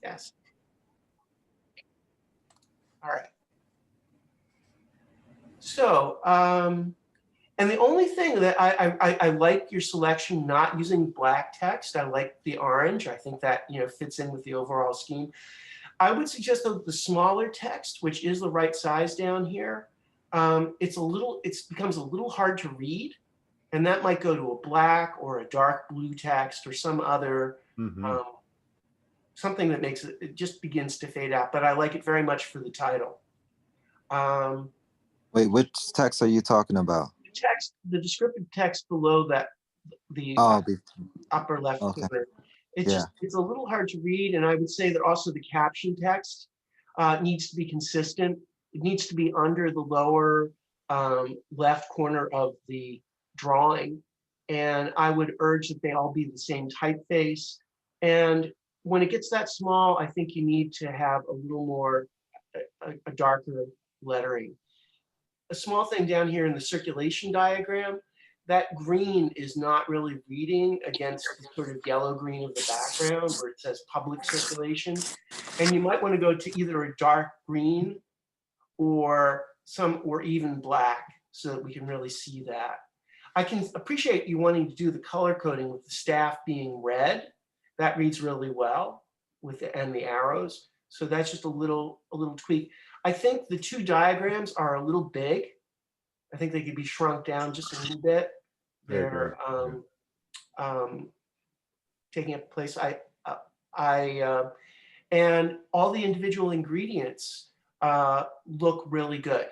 Yes. All right. So, and the only thing that I like your selection not using black text. I like the orange. I think that fits in with the overall scheme. I would suggest the smaller text, which is the right size down here. It becomes a little hard to read, and that might go to a black or a dark blue text or some other something that makes it just begins to fade out. But I like it very much for the title. Wait, which text are you talking about? The descriptive text below that, the upper left corner. It's a little hard to read, and I would say that also the caption text needs to be consistent. It needs to be under the lower left corner of the drawing, and I would urge that they all be the same typeface. And when it gets that small, I think you need to have a little more, a darker lettering. A small thing down here in the circulation diagram, that green is not really reading against the sort of yellow-green of the background where it says public circulation. And you might want to go to either a dark green or even black so that we can really see that. I can appreciate you wanting to do the color coding with the staff being red. That reads really well and the arrows. So that's just a little tweak. I think the two diagrams are a little big. I think they could be shrunk down just a little bit. They're taking up place. And all the individual ingredients look really good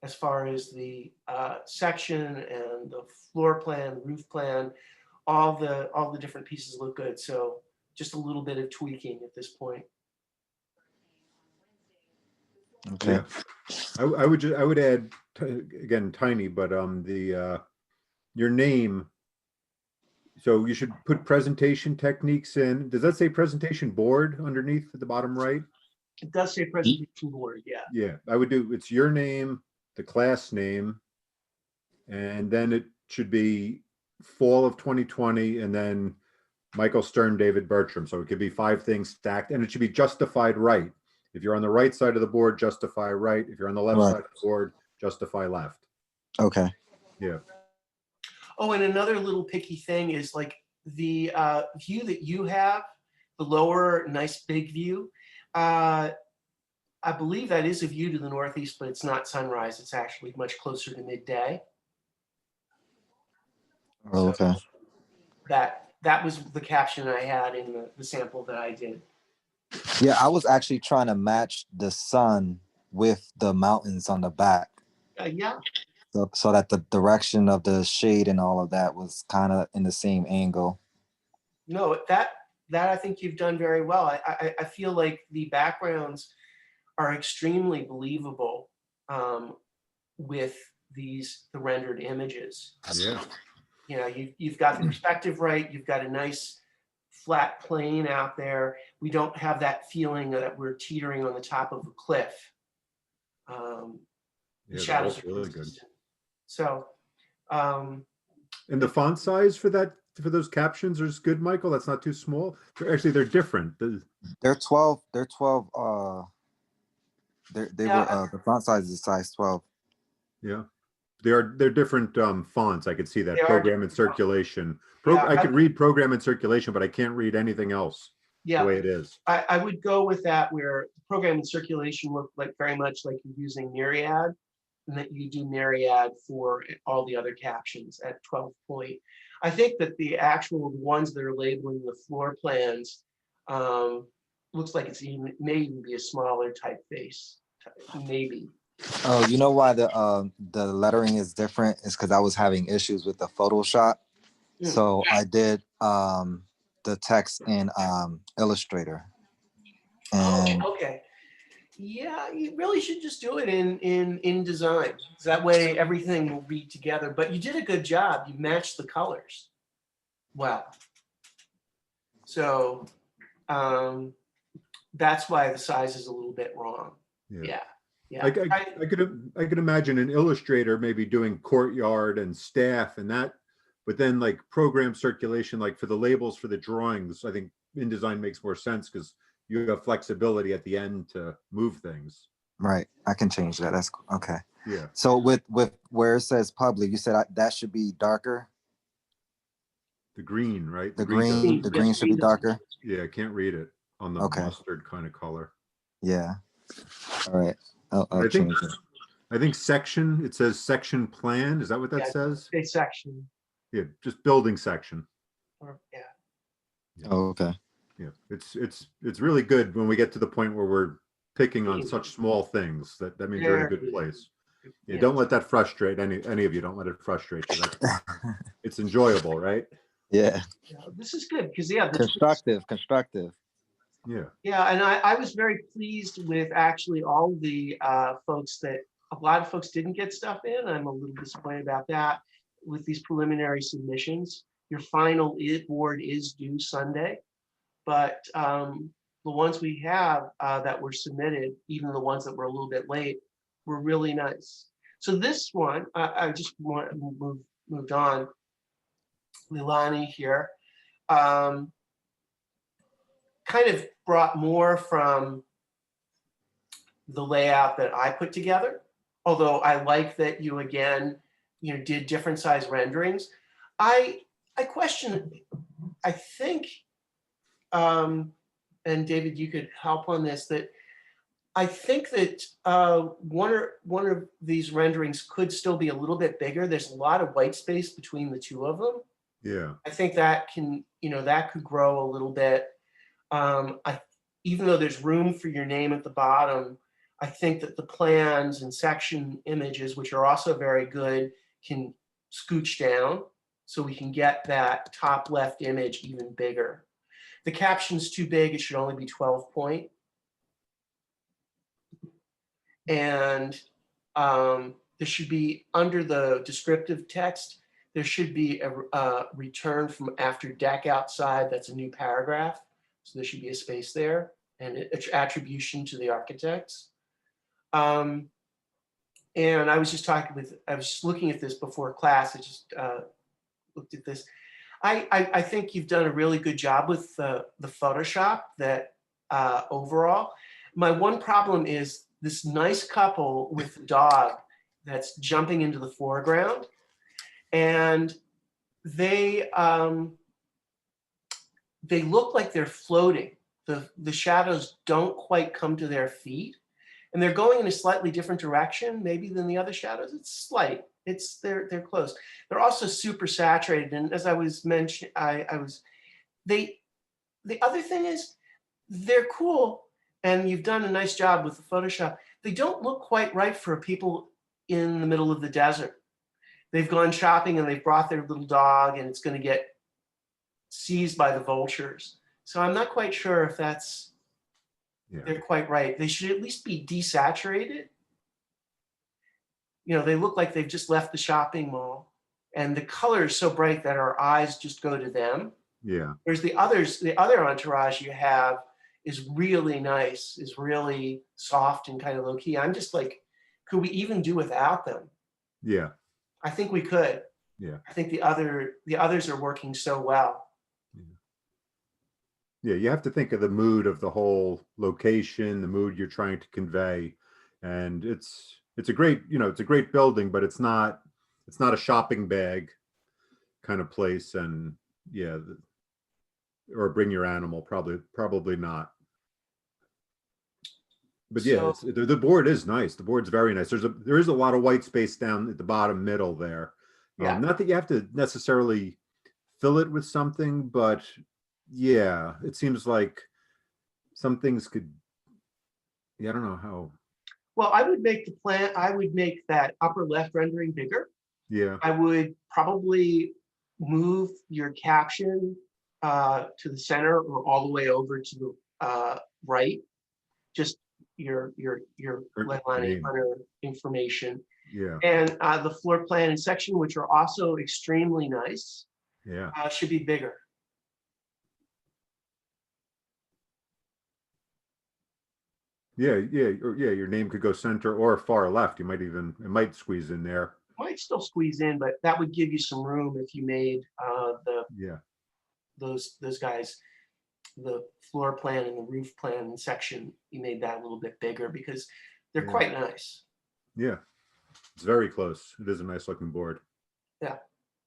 as far as the section and the floor plan, roof plan. All the different pieces look good. So just a little bit of tweaking at this point. Okay. Yeah. I would add again tiny, but your name. So you should put presentation techniques in. Does that say presentation board underneath at the bottom right? It does say presentation board. Yeah. Yeah, I would do. It's your name, the class name, and then it should be fall of 2020, and then Michael Stern, David Bertram. So it could be 5 things stacked, and it should be justified right. If you're on the right side of the board, justify right. If you're on the left side of the board, justify left. Okay. Yeah. Oh, and another little picky thing is like the view that you have, the lower, nice big view. I believe that is a view to the northeast, but it's not sunrise. It's actually much closer to midday. Oh, okay. So that was the caption I had in the sample that I did. Yeah, I was actually trying to match the sun with the mountains on the back. Yeah. So that the direction of the shade and all of that was kind of in the same angle. No, that I think you've done very well. I feel like the backgrounds are extremely believable with the rendered images. Yeah. You've got the perspective right. You've got a nice flat plane out there. We don't have that feeling that we're teetering on the top of a cliff. The shadows are really good. So, and the font size for those captions is good, Michael. That's not too small. They're different. They're 12. They're 12. The font size is size 12. Yeah, they're different fonts. I could see that. Program and circulation. I could read program and circulation, but I can't read anything else. Yeah, the way it is. I would go with that, where program and circulation look like very much like you're using Myriad, and that you do Myriad for all the other captions at 12 point. I think that the actual ones that are labeling the floor plans looks like may even be a smaller typeface, maybe. Oh, you know why the lettering is different? Is because I was having issues with the Photoshop. So I did the text in Illustrator. And okay. Yeah, you really should just do it in InDesign. So that way everything will be together. But you did a good job. You matched the colors. Wow. So that's why the size is a little bit wrong. Yeah. I could imagine an illustrator maybe doing courtyard and staff and that, but then like program circulation, like for the labels for the drawings, I think InDesign makes more sense because you have flexibility at the end to move things. Right. I can change that. That's okay. Yeah. So with where it says public, you said that should be darker. The green, right? The green Yes, should be darker. Yeah, I can't read it on the Okay. mustard kind of color. Yeah. All right. I'll I think change it. I think section, it says section plan. Is that what that Yeah, says? a section. Yeah, just building section. Or, yeah. Oh, okay. Yeah, it's really good when we get to the point where we're picking on such small things. That means you're in a good place. Yeah, don't let that frustrate any of you. Don't let it frustrate you. It's enjoyable, right? Yeah. Yeah, this is good because Constructive. Yeah. Yeah, and I was very pleased with actually all the folks that a lot of folks didn't get stuff in. I'm a little disappointed about that with these preliminary submissions. Your final board is due Sunday, but the ones we have that were submitted, even the ones that were a little bit late, were really nice. So this one, I just want moved on. Lilani here. Kind of brought more from the layout that I put together. Although I like that you again, did different size renderings. I question, I think, and David, you could help on this, that I think that one of these renderings could still be a little bit bigger. There's a lot of white space between the two of them. Yeah. I think that can, that could grow a little bit. Even though there's room for your name at the bottom, I think that the plans and section images, which are also very good, can scooch down so we can get that top left image even bigger. The caption's too big, it should only be 12 point. And there should be, under the descriptive text, there should be a return from after deck outside. That's a new paragraph. So there should be a space there and attribution to the architects. And I was just I was just looking at this before class. I just looked at this. I think you've done a really good job with the Photoshop that overall. My one problem is this nice couple with the dog that's jumping into the foreground. And they look like they're floating. The shadows don't quite come to their feet, and they're going in a slightly different direction, maybe than the other shadows. It's slight. They're close. They're also super saturated, and as I was mentioning, the other thing is they're cool, and you've done a nice job with the Photoshop. They don't look quite right for people in the middle of the desert. They've gone shopping and they've brought their little dog, and it's going to get seized by the vultures. So I'm not quite sure if they're quite right. They should at least be desaturated. They look like they've just left the shopping mall, and the color is so bright that our eyes just go to them. Yeah. Whereas the other entourage you have is really nice, is really soft and kind of low key. I'm just like, could we even do without them? Yeah. I think we could. Yeah. I think the others are working so well. Yeah, you have to think of the mood of the whole location, the mood you're trying to convey. And it's a great, it's a great building, but it's not a shopping bag kind of place. And yeah, or bring your animal, probably not. But yeah, So, the board is nice. The board's very nice. There is a lot of white space down at the bottom middle there. yeah. Not that you have to necessarily fill it with something, but yeah, it seems like some things could. Yeah, I don't know how. Well, I would make that upper left rendering bigger. Yeah. I would probably move your caption to the center or all the way over to the right. Just your Leilani Hunter information. Yeah. And the floor plan and section, which are also extremely nice, should be bigger. Yeah, your name could go center or far left. It might squeeze in there. Might still squeeze in, but that would give you some room if you made those guys the floor plan and the roof plan section, you made that a little bit bigger because they're Yeah. quite nice. Yeah, it's very close. It is a nice looking board. Yeah,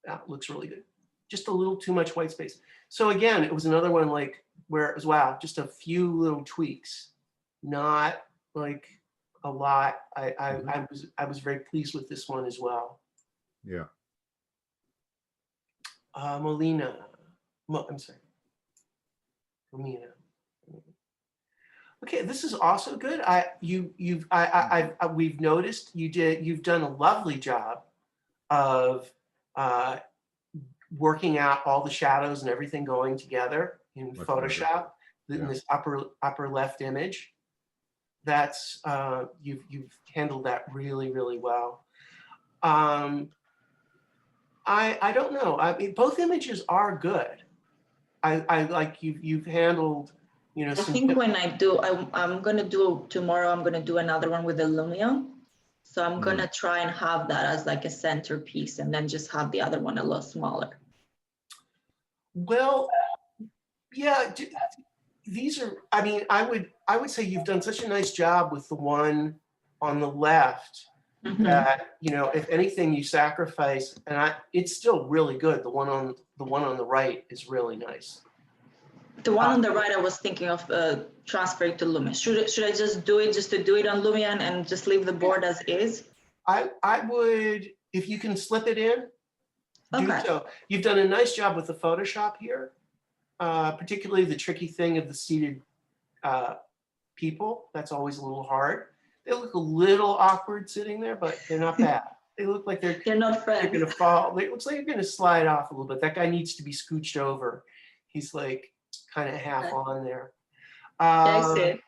it looks really good. Just a little too much white space. So again, it was another one like where it was, wow, just a few little tweaks, not like a lot. I was very pleased with this one as well. Yeah. Molina, I'm sorry, Romina. Okay, this is also good. We've noticed you've done a lovely job of working out all the shadows and everything going together in Much Photoshop in Yeah. this upper left image. That's you've handled that really, really well. I don't know. I mean, both images are good. I like you've handled, you know, I some. think when I do, I'm gonna do tomorrow, I'm gonna do another one with the lumion. So I'm gonna try and have that as like a centerpiece and then just have the other one a lot smaller. Well, yeah, these are, I mean, I would say you've done such a nice job with the one on the left that, you know, if anything you sacrifice, and it's still really good. The one on the right is really nice. The one on the right, I was thinking of transferring to Lumion. Should I just do it just to do it on Lumion and just leave the board as is? I would, if you can slip it in, do Okay. so. You've done a nice job with the Photoshop here, particularly the tricky thing of the seated people. That's always a little hard. They look a little awkward sitting there, but they're not bad. They look like they're not friends. They're gonna fall. It looks like you're gonna slide off a little bit. That guy needs to be scooched over. He's like kind of half on there. Yeah, I see it.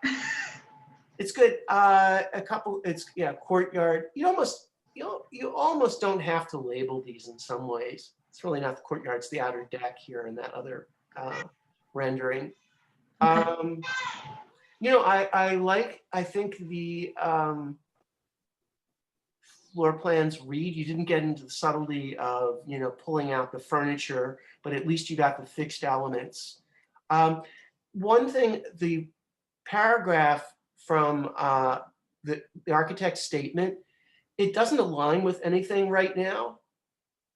It's good. A couple. It's courtyard. You almost don't have to label these in some ways. It's really not the courtyard. It's the outer deck here and that other rendering. You know, I think the floor plans read. You didn't get into the subtlety of, you know, pulling out the furniture, but at least you got the fixed elements. One thing, the paragraph from the architect's statement, it doesn't align with anything right now.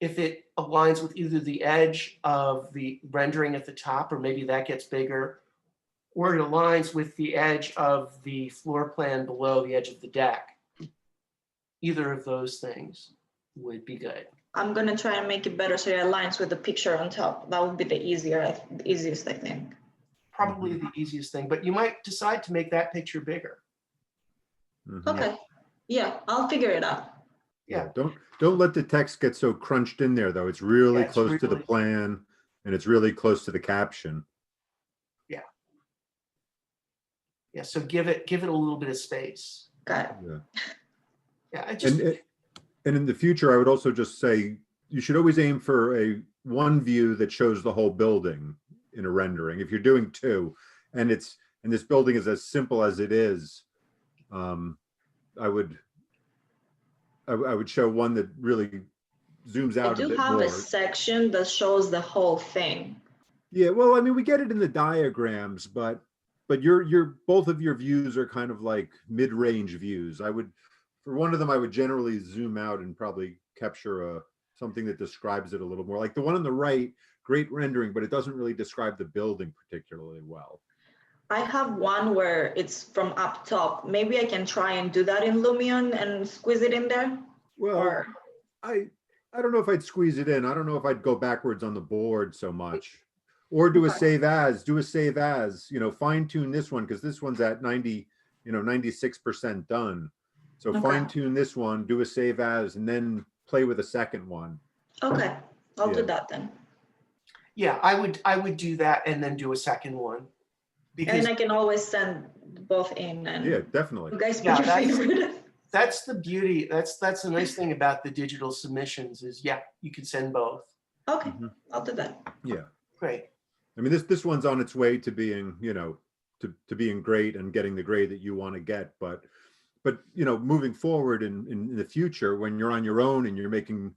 If it aligns with either the edge of the rendering at the top, or maybe that gets bigger, or it aligns with the edge of the floor plan below the edge of the deck. Either of those things would be good. I'm gonna try and make it better so it aligns with the picture on top. That would be the easiest, I think. Probably the easiest thing, but you might decide to make that picture bigger. Okay. Yeah, I'll figure it out. Yeah. Don't let the text get so crunched in there though. It's really Yeah, it's close to the really- plan and it's really close to the caption. Yeah, so give it a little bit of space. Got it. Yeah. Yeah, I just And in the future, I would also just say you should always aim for one view that shows the whole building in a rendering. If you're doing two, and this building is as simple as it is, I would show one that really zooms out I a do bit have more. a section that shows the whole thing. Yeah, well, I mean, we get it in the diagrams, but your both of your views are kind of like mid-range views. For one of them, I would generally zoom out and probably capture something that describes it a little more. Like the one on the right, great rendering, but it doesn't really describe the building particularly well. I have one where it's from up top. Maybe I can try and do that in Lumion and squeeze it in there. Well, Or I don't know if I'd squeeze it in. I don't know if I'd go backwards on the board so much. Or do a save as, you know, fine tune this one because this one's at 96% done. So fine tune this one, do a save as, and then play with a second one. okay, I'll do Yeah. that then. Yeah, I would do that and then do a second one. Because And I can always send both in and Yeah, definitely. you guys Yeah, pick your favorite. that's the beauty. That's the nice thing about the digital submissions is, yeah, you can send both. Okay, I'll do that. Yeah. Great. I mean, this one's on its way to being, you know, to being great and getting the grade that you want to get. But you know, moving forward in the future, when you're on your own and you're making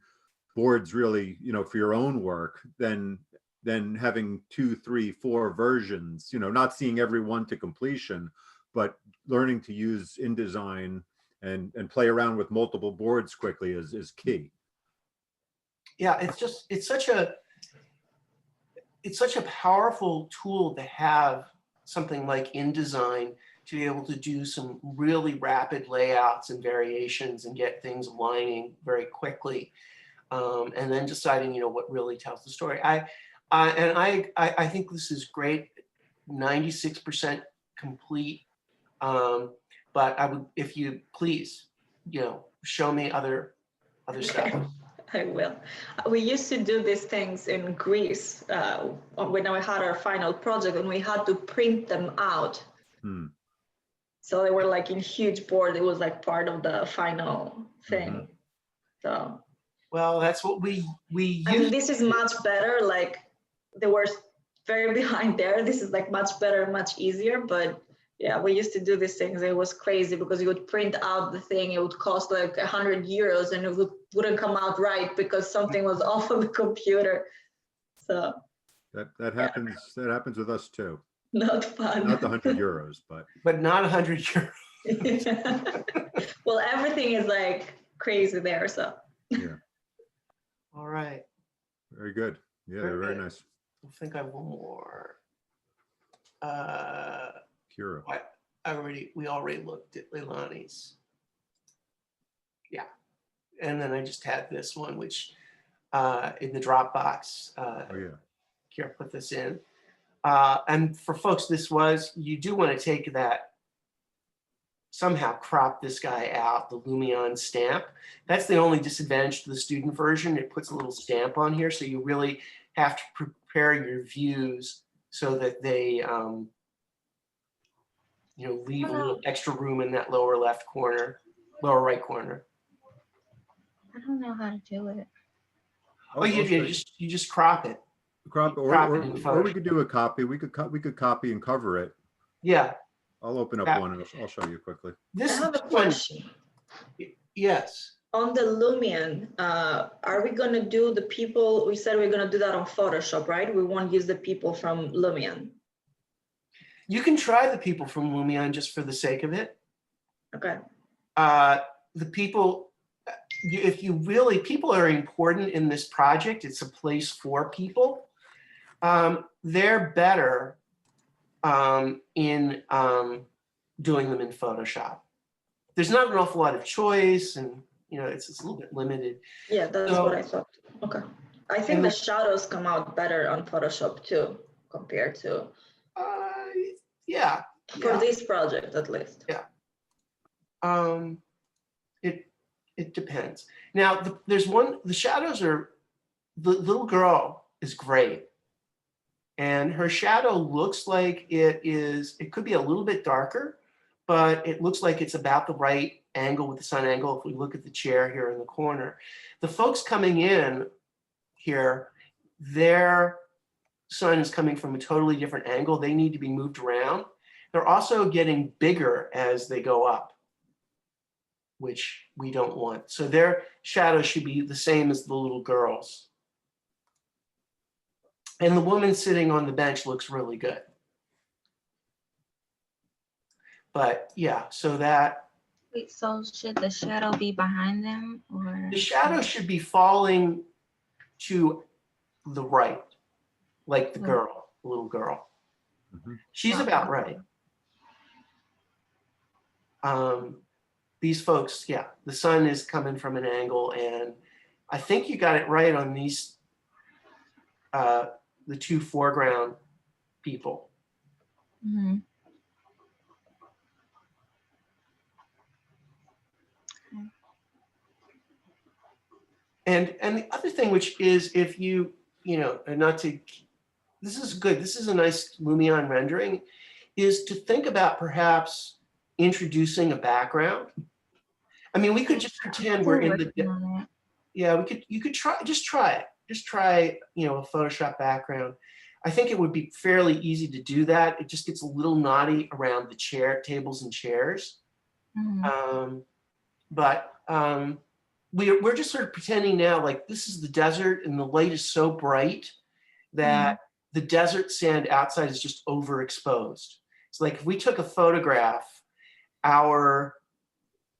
boards really, you know, for your own work, then than having 2, 3, 4 versions, you know, not seeing every one to completion, but learning to use InDesign and play around with multiple boards quickly is key. Yeah, it's such a powerful tool to have something like InDesign to be able to do some really rapid layouts and variations and get things aligning very quickly, and then deciding, you know, what really tells the story. I think this is great, 96% complete. But I would, if you please, you know, show me other stuff. I will. We used to do these things in Greece when we had our final project, and we had to print them out. So they were like in huge board. It was like part of the final thing. So. Well, that's what we use. I mean, this is much better. Like they were very behind there. This is like much better, much easier. But yeah, we used to do these things. It was crazy because you would print out the thing. It would cost like 100 euros and it wouldn't come out right because something was off of the computer. So that happens. Yeah. That happens with us too. Not fun. Not the 100 euros, but not 100 euros. Well, everything is like crazy there. So yeah. All right. Very good. Yeah, very nice. I think I have one more. Kira. We already looked at Leilani's. Yeah. And then I just had this one, which in the Dropbox, oh yeah. Kira put this in. And for folks, you do want to take that, somehow crop this guy out, the Lumion stamp. That's the only disadvantage to the student version. It puts a little stamp on here. So you really have to prepare your views so that they, you know, leave a little extra room in that lower right corner. I don't know how to do it. Oh, you just crop it. Crop, or we could do a copy. We could copy and cover it. Yeah. I'll open up one and I'll show you quickly. I have a question. Yes. On the Lumion, are we going to do the people? We said we're going to do that on Photoshop, right? We won't use the people from Lumion. You can try the people from Lumion just for the sake of it. Okay. The people, people are important in this project. It's a place for people. They're better in doing them in Photoshop. There's not an awful lot of choice, and you know, it's a little bit limited. Yeah, that's what I thought. Okay. I think the shadows come out better on Photoshop too, compared to. Yeah. For this project, at least. Yeah. It depends. Now, the shadows are, the little girl is great. And her shadow looks like it could be a little bit darker, but it looks like it's about the right angle with the sun angle if we look at the chair here in the corner. The folks coming in here, their sun is coming from a totally different angle. They need to be moved around. They're also getting bigger as they go up, which we don't want. So their shadow should be the same as the little girl's. And the woman sitting on the bench looks really good. But yeah, so that. Wait, so should the shadow be behind them, or? The shadow should be falling to the right, like the girl, the little girl. Mm-hmm. She's about right. These folks, yeah, the sun is coming from an angle, and I think you got it right on these, the two foreground people. Mm-hmm. And the other thing, which is if you know, not to, this is good, this is a nice Lumion rendering, is to think about perhaps introducing a background. I mean, we could just pretend we're in the, yeah, you could try it, you know, a Photoshop background. I think it would be fairly easy to do that. It just gets a little naughty around the tables and chairs. Mm-hmm. We're just sort of pretending now like this is the desert and the light is so bright that the desert sand outside is just overexposed. It's like if we took a photograph,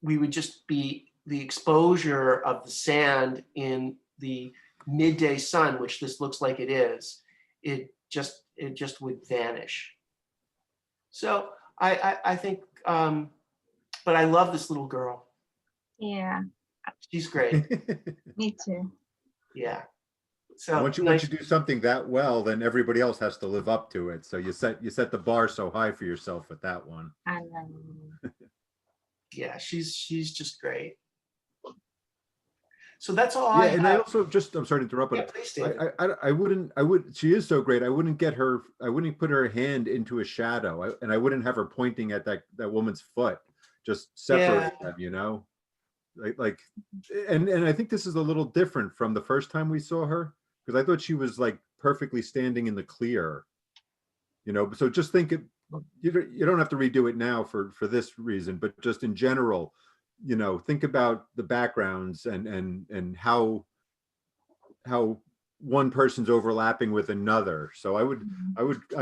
we would just be the exposure of the sand in the midday sun, which this looks like it is, it just would vanish. So I think, but I love this little girl. Yeah, She's great. me too. Yeah. So once you do something that well, then everybody else has to live up to it. So you set the bar so high for yourself with that one. I know. Yeah, she's just great. So that's all Yeah, I and have. I also just, I'm sorry to interrupt, Yeah, but please, David. I would, she is so great. I wouldn't put her hand into a shadow, and I wouldn't have her pointing at that woman's foot. Just separate them, you know? Like, and I think this is a little different from the first time we saw her, because I thought she was like perfectly standing in the clear, you know? So just think, you don't have to redo it now for this reason, but just in general, you know, think about the backgrounds and how one person's overlapping with another. So I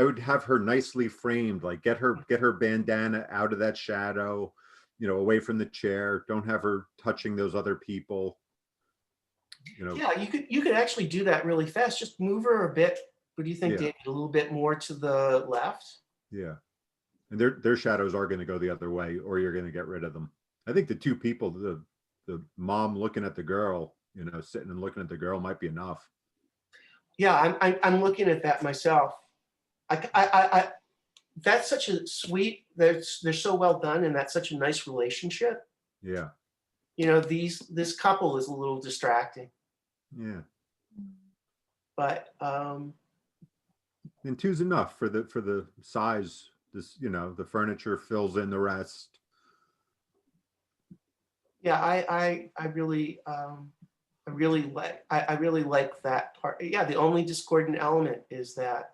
would have her nicely framed, like get her bandana out of that shadow, you know, away from the chair. Don't have her touching those other people. You know. Yeah, you could actually do that really fast. Just move her a bit. What do you think, Yeah. David? A little bit more to the left? Yeah. And their shadows are going to go the other way, or you're going to get rid of them. I think the two people, the mom looking at the girl, you know, sitting and looking at the girl might be enough. Yeah, I'm looking at that myself. I that's such a sweet. They're so well done, and that's such a nice relationship. Yeah. You know, this couple is a little distracting, Yeah. but And two's enough for the size. This, you know, the furniture fills in the rest. yeah, I really like that part. Yeah, the only discordant element is that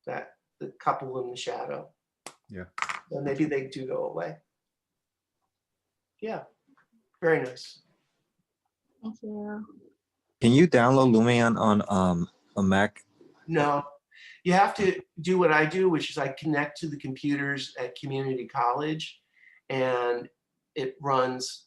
that the couple in the shadow. Yeah. So maybe they do go away. Yeah, very nice. Thank you. Can you download Lumion on a Mac? No, you have to do what I do, which is I connect to the computers at community college, and it runs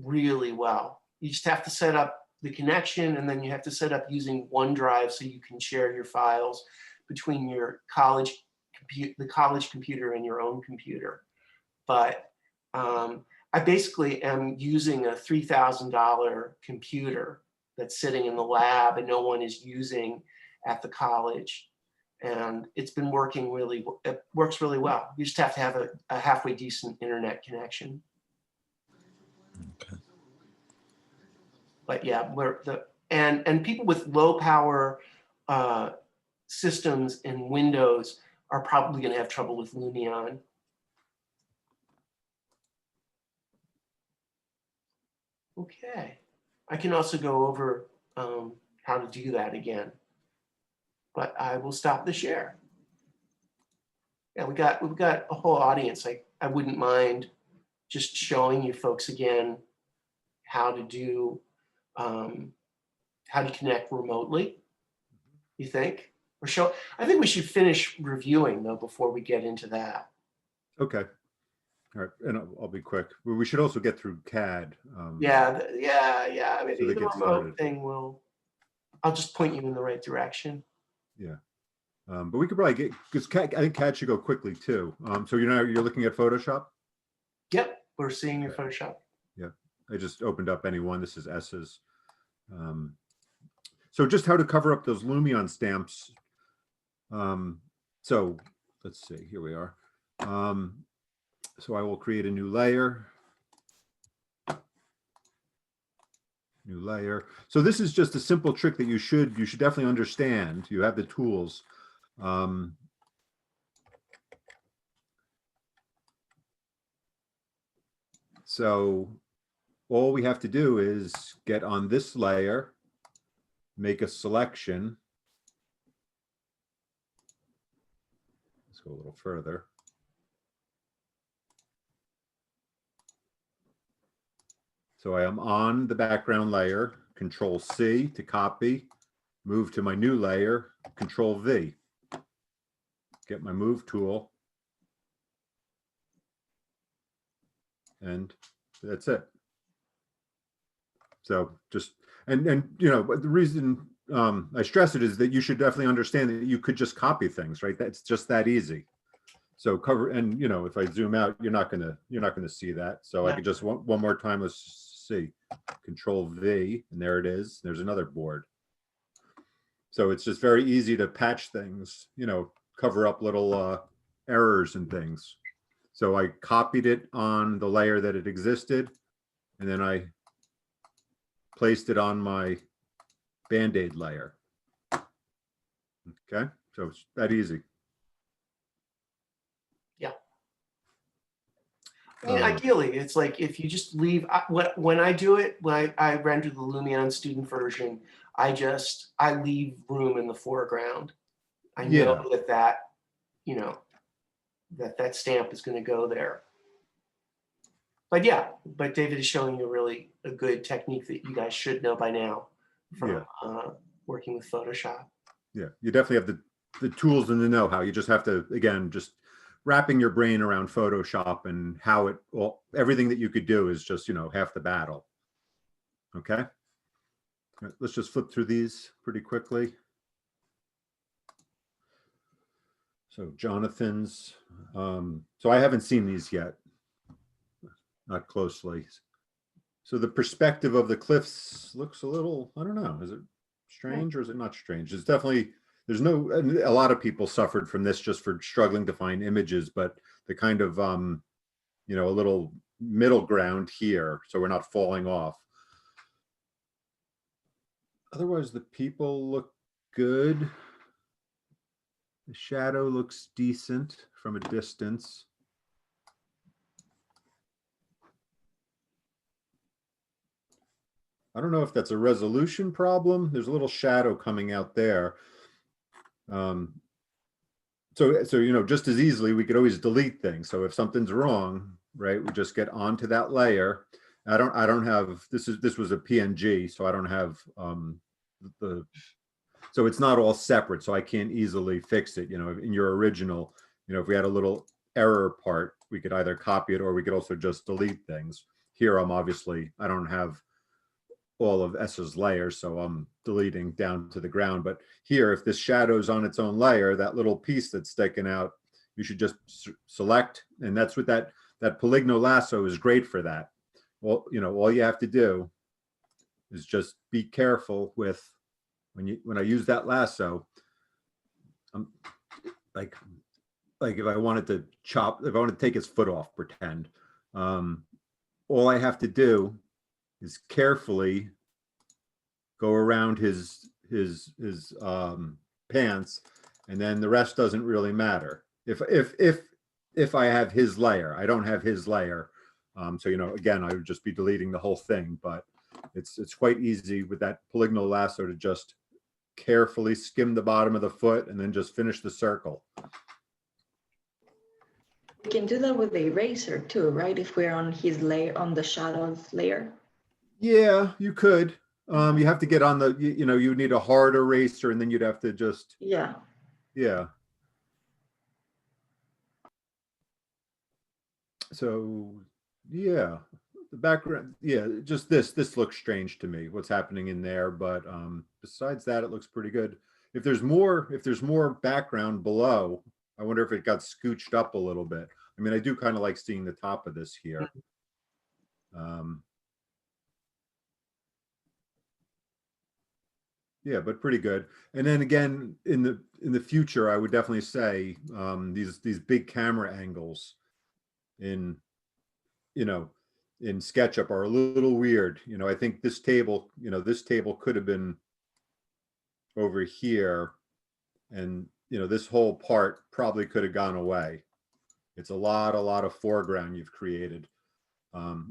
really well. You just have to set up the connection, and then you have to set up using OneDrive so you can share your files between your the college computer and your own computer. But I basically am using a $3,000 computer that's sitting in the lab and no one is using at the college. And it's been working it works really well. You just have to have a halfway decent internet connection. Okay. But yeah, and people with low power systems and Windows are probably going to have trouble with Lumion. Okay, I can also go over how to do that again, but I will stop the share. Yeah, we've got a whole audience. I wouldn't mind just showing you folks again how to do how to connect remotely. You think? I think we should finish reviewing though before we get into that. Okay. All right, and I'll be quick. We should also get through CAD. Yeah. I mean, So they the get remote started. thing I'll just point you in the right direction. Yeah. But we could probably get, because CAD, I think CAD should go quickly too. So you're looking at Photoshop? Yep, we're seeing your Photoshop. Yeah, I just opened up any one. This is S's. So just how to cover up those Lumion stamps. So let's see, here we are. So I will create a new layer. New layer. So this is just a simple trick that you should definitely understand. You have the tools. So all we have to do is get on this layer, make a selection. Let's go a little further. So I am on the background layer, Control C to copy, move to my new layer, Control V, get my move tool, and that's it. So just, and you know, but the reason I stress it is that you should definitely understand that you could just copy things, right? That's just that easy. So cover, and you know, if I zoom out, you're not gonna see that. So I could just one more time, let's see, Control V, and there it is. There's another board. So it's just very easy to patch things, you know, cover up little errors and things. So I copied it on the layer that it existed, and then I placed it on my Band-Aid layer. Okay, so it's that easy. Yeah. I mean, ideally, it's like if you just leave, when I do it, when I render the Lumion student version, I leave room in the foreground. I know that you know, that stamp is going to go there. But yeah, but David is showing you really a good technique that you guys should know by now from working with Photoshop. Yeah, you definitely have the tools and the know-how. You just have to, again, just wrapping your brain around Photoshop and how it, well, everything that you could do is just, you know, half the battle. Okay. Let's just flip through these pretty quickly. So Jonathan's, so I haven't seen these yet, not closely. So the perspective of the cliffs looks a little, I don't know, is it strange or is it not strange? It's definitely, there's no, a lot of people suffered from this just for struggling to find images, but the kind of, you know, a little middle ground here, so we're not falling off. Otherwise, the people look good. The shadow looks decent from a distance. I don't know if that's a resolution problem. There's a little shadow coming out there. So you know, just as easily we could always delete things. So if something's wrong, right, we just get onto that layer. I don't have, this was a PNG, so I don't have so it's not all separate, so I can't easily fix it. You know, in your original, you know, if we had a little error part, we could either copy it or we could also just delete things. Here, I don't have all of S's layers, so I'm deleting down to the ground. But here, if this shadow's on its own layer, that little piece that's sticking out, you should just select, and that's what that polygonal lasso is great for that. Well, you know, all you have to do is just be careful with when I use that lasso. Like if I wanted to chop, if I want to take his foot off, pretend, all I have to do is carefully go around his pants, and then the rest doesn't really matter. If I have his layer, I don't have his layer. So, you know, again, I would just be deleting the whole thing, but it's quite easy with that polygonal lasso to just carefully skim the bottom of the foot and then just finish the circle. We can do that with the eraser too, right? If we're on his layer, on the shadows layer. Yeah, you could. You have to get on the, you know, you need a hard eraser, and then you'd have to just, yeah. So, yeah, the background, just this looks strange to me, what's happening in there, but besides that, it looks pretty good. If there's more background below, I wonder if it got scooched up a little bit. I mean, I do kind of like seeing the top of this here. Yeah, but pretty good. And then again, in the future, I would definitely say these big camera angles in, you know, in SketchUp are a little weird. You know, I think this table, you know, this table could have been over here, and you know, this whole part probably could have gone away. It's a lot of foreground you've created.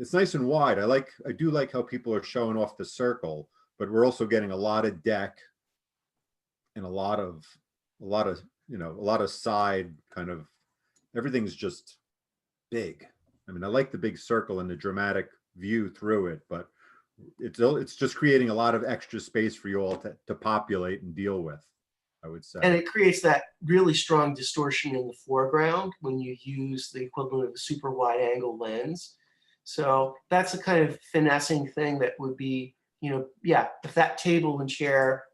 It's nice and wide. I do like how people are showing off the circle, but we're also getting a lot of deck and a lot of you know, a lot of side kind of, everything's just big. I mean, I like the big circle and the dramatic view through it, but it's just creating a lot of extra space for you all to populate and deal with, I would say. And it creates that really strong distortion in the foreground when you use the equivalent of a super wide angle lens. So that's a kind of finessing thing that would be, yeah, if that table and chair,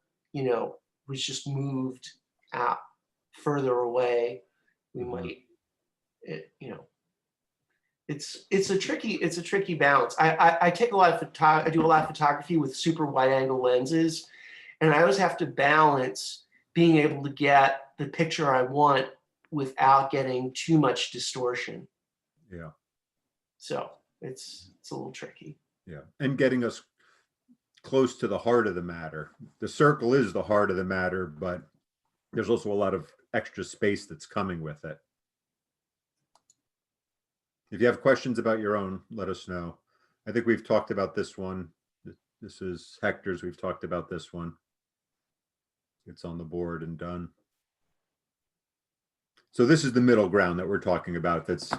was just moved out further away, we might, it's a tricky balance. I take a lot of I do a lot of photography with super wide angle lenses, and I always have to balance being able to get the picture I want without getting too much distortion. Yeah. So it's a little tricky. Yeah, and getting us close to the heart of the matter. The circle is the heart of the matter, but there's also a lot of extra space that's coming with it. If you have questions about your own, let us know. I think we've talked about this one. This is Hector's. We've talked about this one. It's on the board and done. So this is the middle ground that we're talking about. That's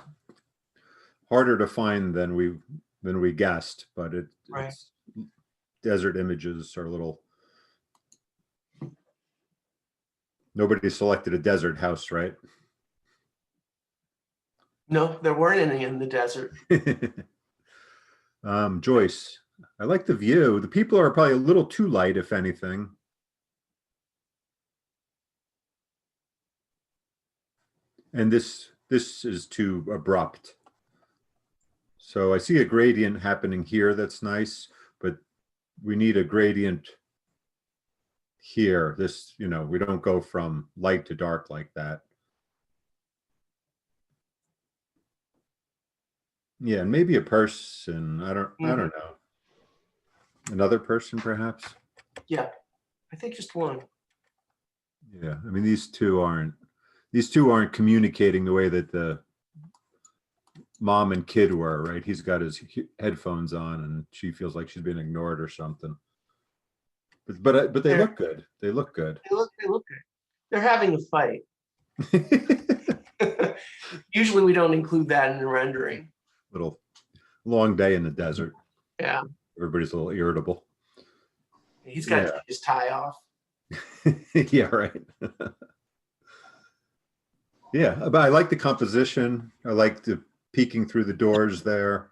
harder to find than we guessed, but Right. it's desert images are a little. Nobody selected a desert house, right? No, there weren't any in the desert. Joyce, I like the view. The people are probably a little too light, if anything. And this is too abrupt. So I see a gradient happening here that's nice, but we need a gradient here. This, we don't go from light to dark like that. Yeah, and maybe a person. I don't know. Another person, perhaps. Yeah, I think just one. Yeah, I mean these two aren't communicating the way that the mom and kid were, right? He's got his headphones on, and she feels like she's being ignored or something. But they look good. They look good. They look good. They're having a fight. Usually we don't include that in the rendering. Little long day in the desert. Yeah. Everybody's a little irritable. He's got to take his tie off. Yeah, right. Yeah, but I like the composition. I like the peeking through the doors there.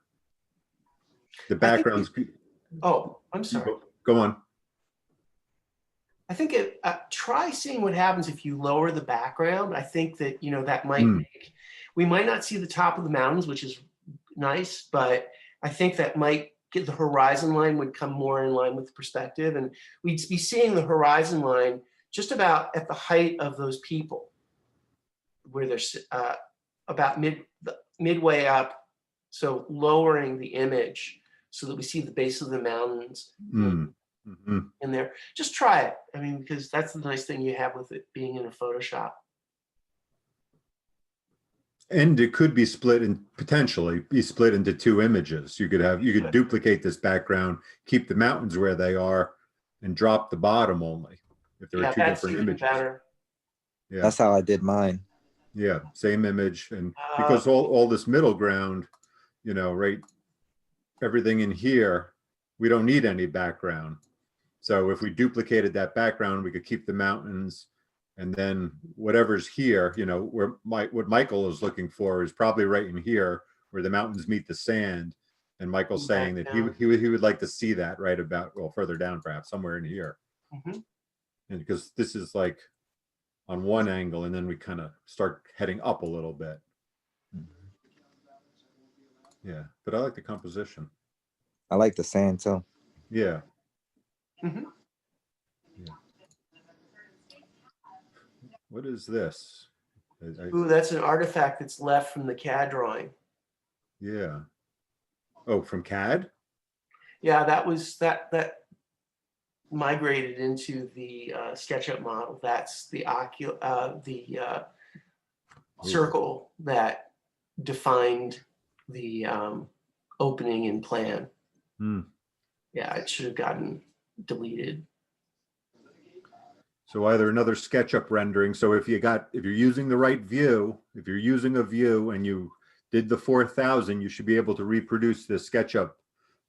The background's. Oh, I'm sorry. Go on. I think try seeing what happens if you lower the background. I think that, that might make, we might not see the top of the mountains, which is nice, but I think that might get the horizon line would come more in line with perspective. And we'd be seeing the horizon line just about at the height of those people, where they're about midway up. So lowering the image so that we see the base of the mountains in there. Just try it. I mean, because that's the nice thing you have with it being in a Photoshop. And it could be potentially be split into two images. You could duplicate this background, keep the mountains where they are, and drop the bottom only. If there are two different images. Better. Yeah, that's how I did mine. Yeah, same image, and because all this middle ground, right, everything in here, we don't need any background. So if we duplicated that background, we could keep the mountains, and then whatever's here, what Michael is looking for is probably right in here where the mountains meet the sand. And Michael's saying that he would like to see that right about, further down, perhaps somewhere in here. And because this is like on one angle, and then we kind of start heading up a little bit. Yeah, but I like the composition. I like the sand too. Yeah. Yeah. What is this? Ooh, that's an artifact that's left from the CAD drawing. Yeah. Oh, from CAD? Yeah, that was that migrated into the SketchUp model. That's the circle that defined the opening in plan. Yeah, it should have gotten deleted. So either another SketchUp rendering. So if you're using the right view, if you're using a view and you did the 4000, you should be able to reproduce the SketchUp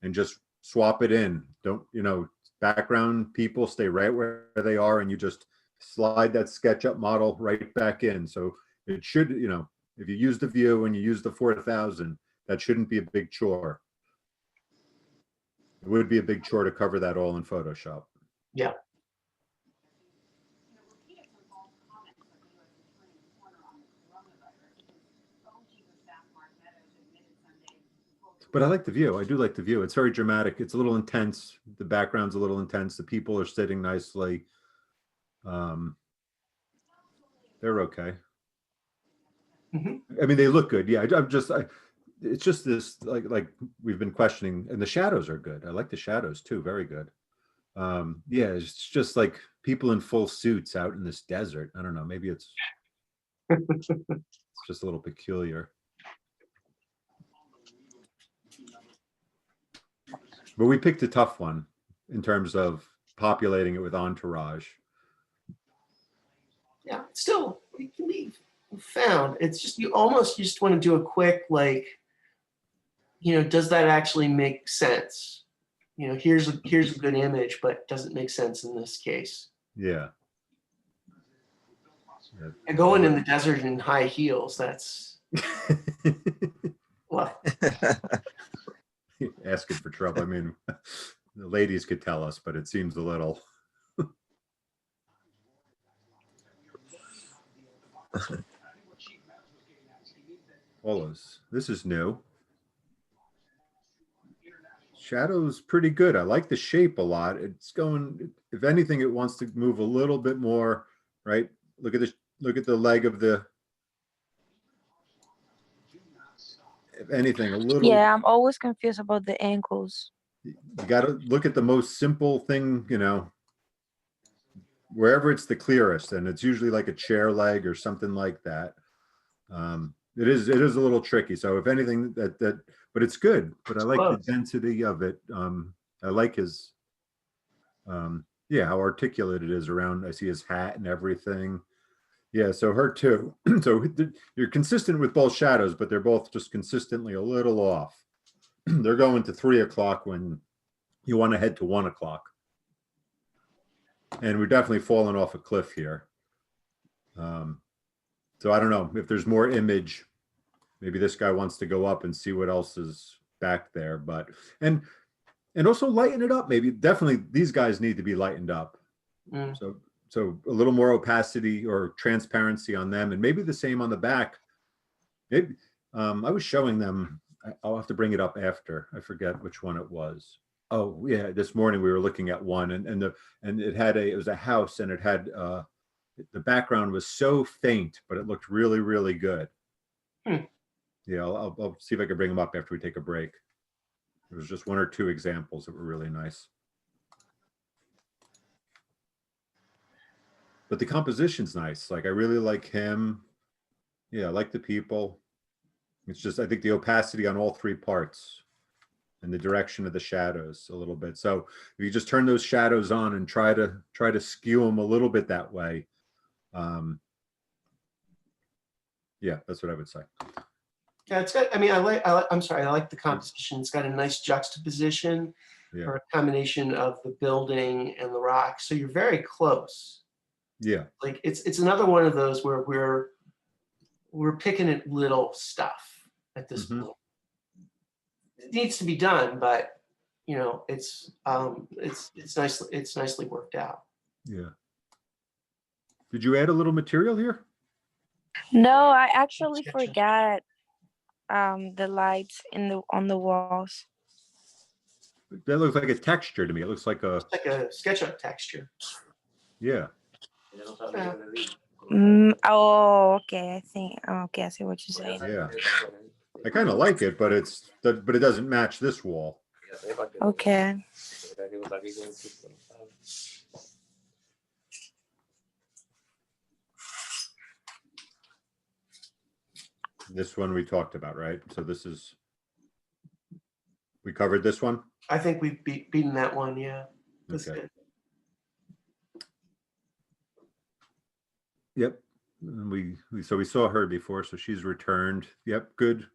and just swap it in. Don't, you know, background people stay right where they are, and you just slide that SketchUp model right back in. So it should, you know, if you use the view and you use the 4000, that shouldn't be a big chore. It would be a big chore to cover that all in Photoshop. Yeah. But I like the view. I do like the view. It's very dramatic. It's a little intense. The background's a little intense. The people are sitting nicely. They're okay. I mean, they look good. Yeah, it's just this, like we've been questioning, and the shadows are good. I like the shadows too. Very good. Yeah, it's just like people in full suits out in this desert. I don't know. Maybe it's just a little peculiar. But we picked a tough one in terms of populating it with entourage. Yeah, still, it can be found. It's just, you almost just want to do a quick, like, you know, does that actually make sense? You know, here's a good image, but does it make sense in this case? Yeah. And going in the desert in high heels, that's, well, Asking for trouble. I mean, the ladies could tell us, but it seems a little. All those. This is new. Shadow's pretty good. I like the shape a lot. It's going, if anything, it wants to move a little bit more, right? Look at the leg of the, if anything, a little. Yeah, I'm always confused about the ankles. You got to look at the most simple thing, you know, wherever it's the clearest, and it's usually like a chair leg or something like that. It is a little tricky. So if anything, but it's good. But I like the density of it. I like his, yeah, how articulate it is around. I see his hat and everything. Yeah, so her too. So you're consistent with both shadows, but they're both just consistently a little off. They're going to 3 o'clock when you want to head to 1 o'clock. And we're definitely falling off a cliff here. So I don't know if there's more image. Maybe this guy wants to go up and see what else is back there. But and also lighten it up. Maybe definitely these guys need to be lightened up. So a little more opacity or transparency on them, and maybe the same on the back. Maybe I was showing them. I'll have to bring it up after. I forget which one it was. Oh yeah, this morning we were looking at one, and it was a house, and it had the background was so faint, but it looked really, really good. Yeah, I'll see if I can bring them up after we take a break. There was just 1 or 2 examples that were really nice. But the composition's nice. Like, I really like him. Yeah, I like the people. It's just, I think the opacity on all 3 parts and the direction of the shadows a little bit. So if you just turn those shadows on and try to skew them a little bit that way. Yeah, that's what I would say. yeah, it's got, I mean, I like the composition. It's got a nice juxtaposition, Yeah. or a combination of the building and the rock. So you're very close. Yeah. Like it's another one of those where we're picking at little stuff at this point. It needs to be done, but you know, it's nicely worked out. Yeah. Did you add a little material here? No, I actually SketchUp. forgot the lights on the walls. That looks like a texture to me. It looks like a, It's like a SketchUp texture. yeah. Oh, okay. I see what you're saying. Yeah. I kind of like it, but it doesn't match this wall. Okay. This one we talked about, right? So we covered this one? I think we've beaten that one, yeah. That's Okay. good. Yep. And we saw her before, so she's returned. Yep, good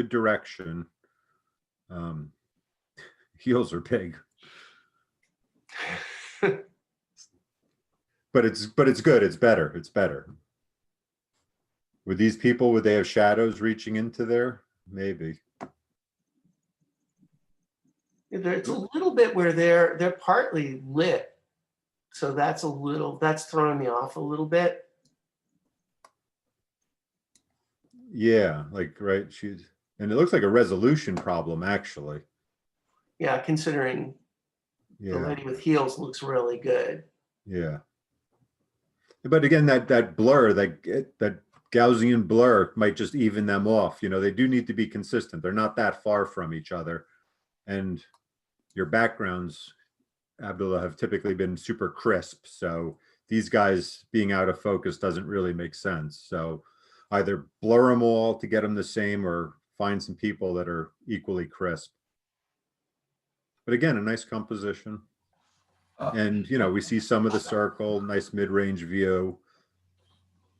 direction. heels are big. But it's good. It's better. It's better. With these people, would they have shadows reaching into there? Maybe. It's a little bit where they're partly lit. So that's throwing me off a little bit. Yeah, like, right. And it looks like a resolution problem, actually. Yeah, considering the lady with heels looks really good. Yeah. But again, that blur, that Gaussian blur might just even them off. You know, they do need to be consistent. They're not that far from each other. And your backgrounds, Abdullah, have typically been super crisp. So these guys being out of focus doesn't really make sense. So either blur them all to get them the same or find some people that are equally crisp. But again, a nice composition. And, you know, we see some of the circle, nice mid-range view.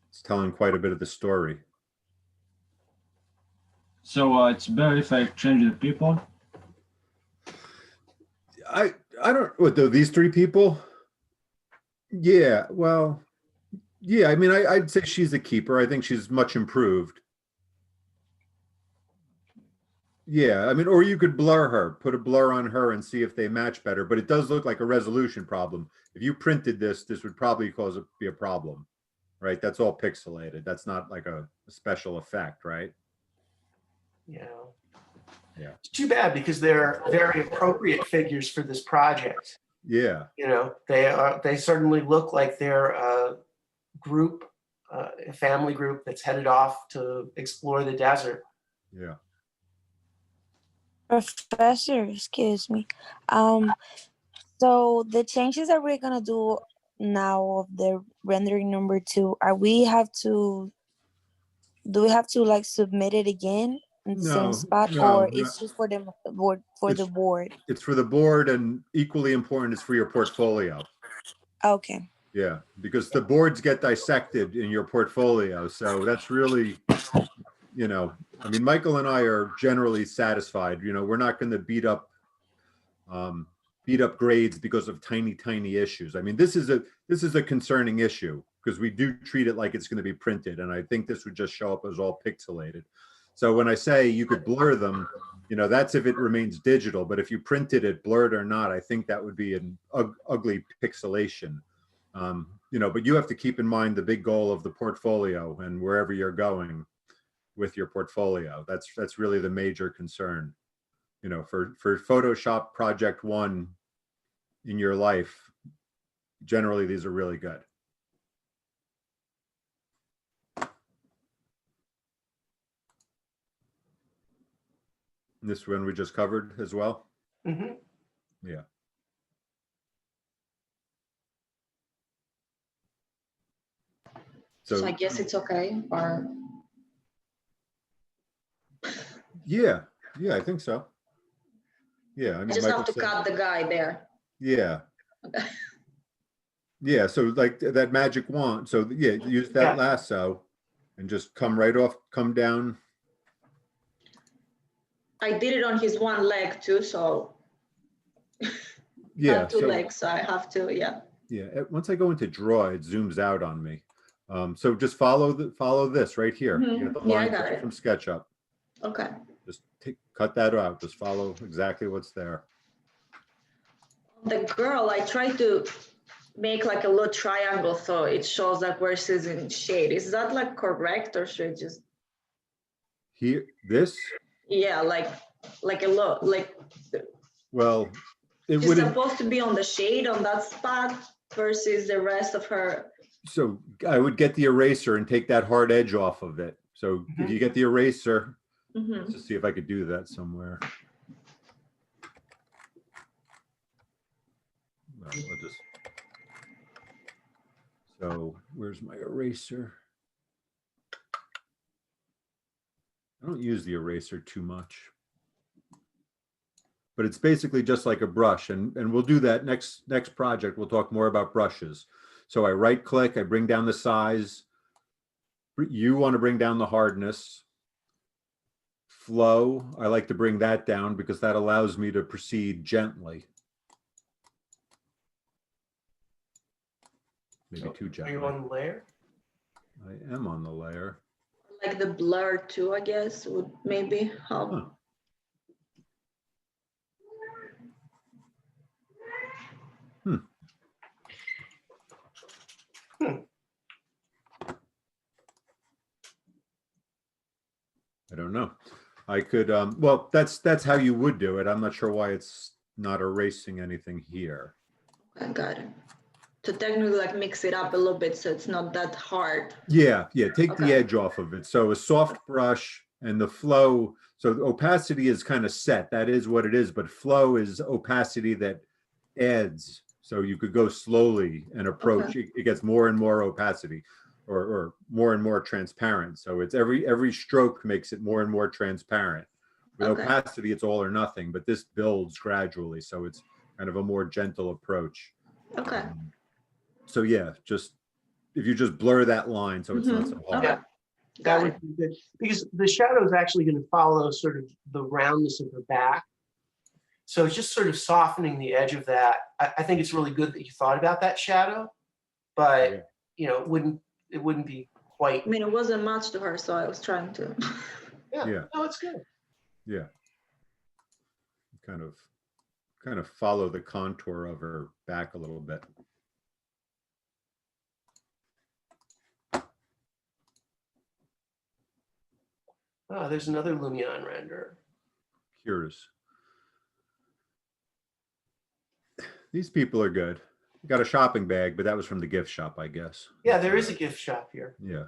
It's telling quite a bit of the story. So it's better if I change the people? I don't, what, though, these three people? Yeah, well, yeah, I mean, I'd say she's a keeper. I think she's much improved. Yeah, I mean, or you could blur her, put a blur on her and see if they match better, but it does look like a resolution problem. If you printed this would probably be a problem, right? That's all pixelated. That's not like a special effect, right? Yeah. Yeah. It's too bad because they're very appropriate figures for this project. Yeah. You know, they certainly look like they're a group, a family group that's headed off to explore the desert. Yeah. Professor, excuse me. So the changes that we're gonna do now of the rendering number 2, do we have to like submit it again in the same spot, or it's just for the board the board? It's for the board, and equally important is for your portfolio. Okay. Yeah, because the boards get dissected in your portfolio. So that's really, you know, I mean, Michael and I are generally satisfied. You know, we're not going to beat up grades because of tiny issues. I mean, this is a concerning issue because we do treat it like it's going to be printed, and I think this would just show up as all pixelated. So when I say you could blur them, you know, that's if it remains digital. But if you printed it, blurred or not, I think that would be an ugly pixelation. You know, but you have to keep in mind the big goal of the portfolio and wherever you're going with your portfolio. That's really the major concern. You know, for Photoshop project 1 in your life, generally these are really good. And this one we just covered as well. Mm-hmm. Yeah. So I guess it's okay, or? Yeah, I think so. Yeah, I mean, I just have to cut the guy there. Yeah. Okay. Yeah, so like that magic wand. So yeah, use that lasso and just come right off, come down. I did it on his one leg too, so. Yeah. Not 2 legs, so I have to, yeah. Yeah, once I go into draw, it zooms out on me. So just follow this right here. Mm-hmm. You get the Yeah, line I got it from SketchUp. Okay. Just cut that out. Just follow exactly what's there. The girl, I tried to make like a little triangle so it shows like where she's in shade. Is that like correct, or should I just? Here, this? Yeah, like a little, like. Well, it she's would. Supposed to be on the shade on that spot versus the rest of her. So I would get the eraser and take that hard edge off of it. So if you get the eraser, let's just see if I could do that somewhere. So where's my eraser? I don't use the eraser too much, but it's basically just like a brush, and we'll do that next project. We'll talk more about brushes. So I right click, I bring down the size. You want to bring down the hardness. flow, I like to bring that down because that allows me to proceed gently. Maybe too Are gently. you on the layer? I am on the layer. Like the blur too, I guess, would maybe help. Huh. I don't know. I could, well, that's how you would do it. I'm not sure why it's not erasing anything here. I got it. To technically like mix it up a little bit so it's not that hard. Yeah, take the Okay. edge off of it. So a soft brush and the flow. So the opacity is kind of set. That is what it is. But flow is opacity that adds. So you could go slowly and approach. Okay. It gets more and more opacity, or more and more transparent. So it's every stroke makes it more and more transparent. With Okay. opacity, it's all or nothing. But this builds gradually. So it's kind of a more gentle approach. Okay. So yeah, just if you just blur that line so it's not so hard. Okay. That Got would it. be good, because the shadow is actually going to follow sort of the roundness of her back. So it's just sort of softening the edge of that. I think it's really good that you thought about that shadow, but Yeah. you know, it wouldn't be quite. I mean, it wasn't much to her, so I was trying to. Yeah. No, it's good. Yeah. Kind of follow the contour of her back a little bit. Oh, there's another Lumion render. Cures. These people are good. Got a shopping bag, but that was from the gift shop, I guess. Yeah, there is a gift shop here. Yeah.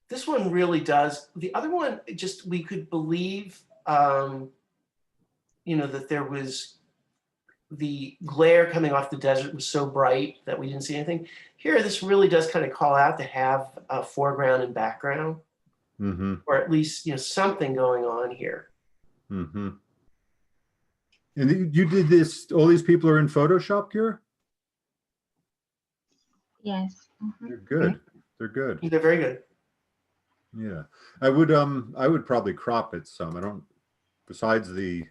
This one really does. The other one, just we could believe, you know, that there was the glare coming off the desert was so bright that we didn't see anything. Here, this really does kind of call out to have a foreground and background, or at least, you know, something going on here. And you did this. All these people are in Photoshop, Kira? Yes. They're good. They're good. They're very good. Yeah, I would probably crop it some. I don't. Besides the,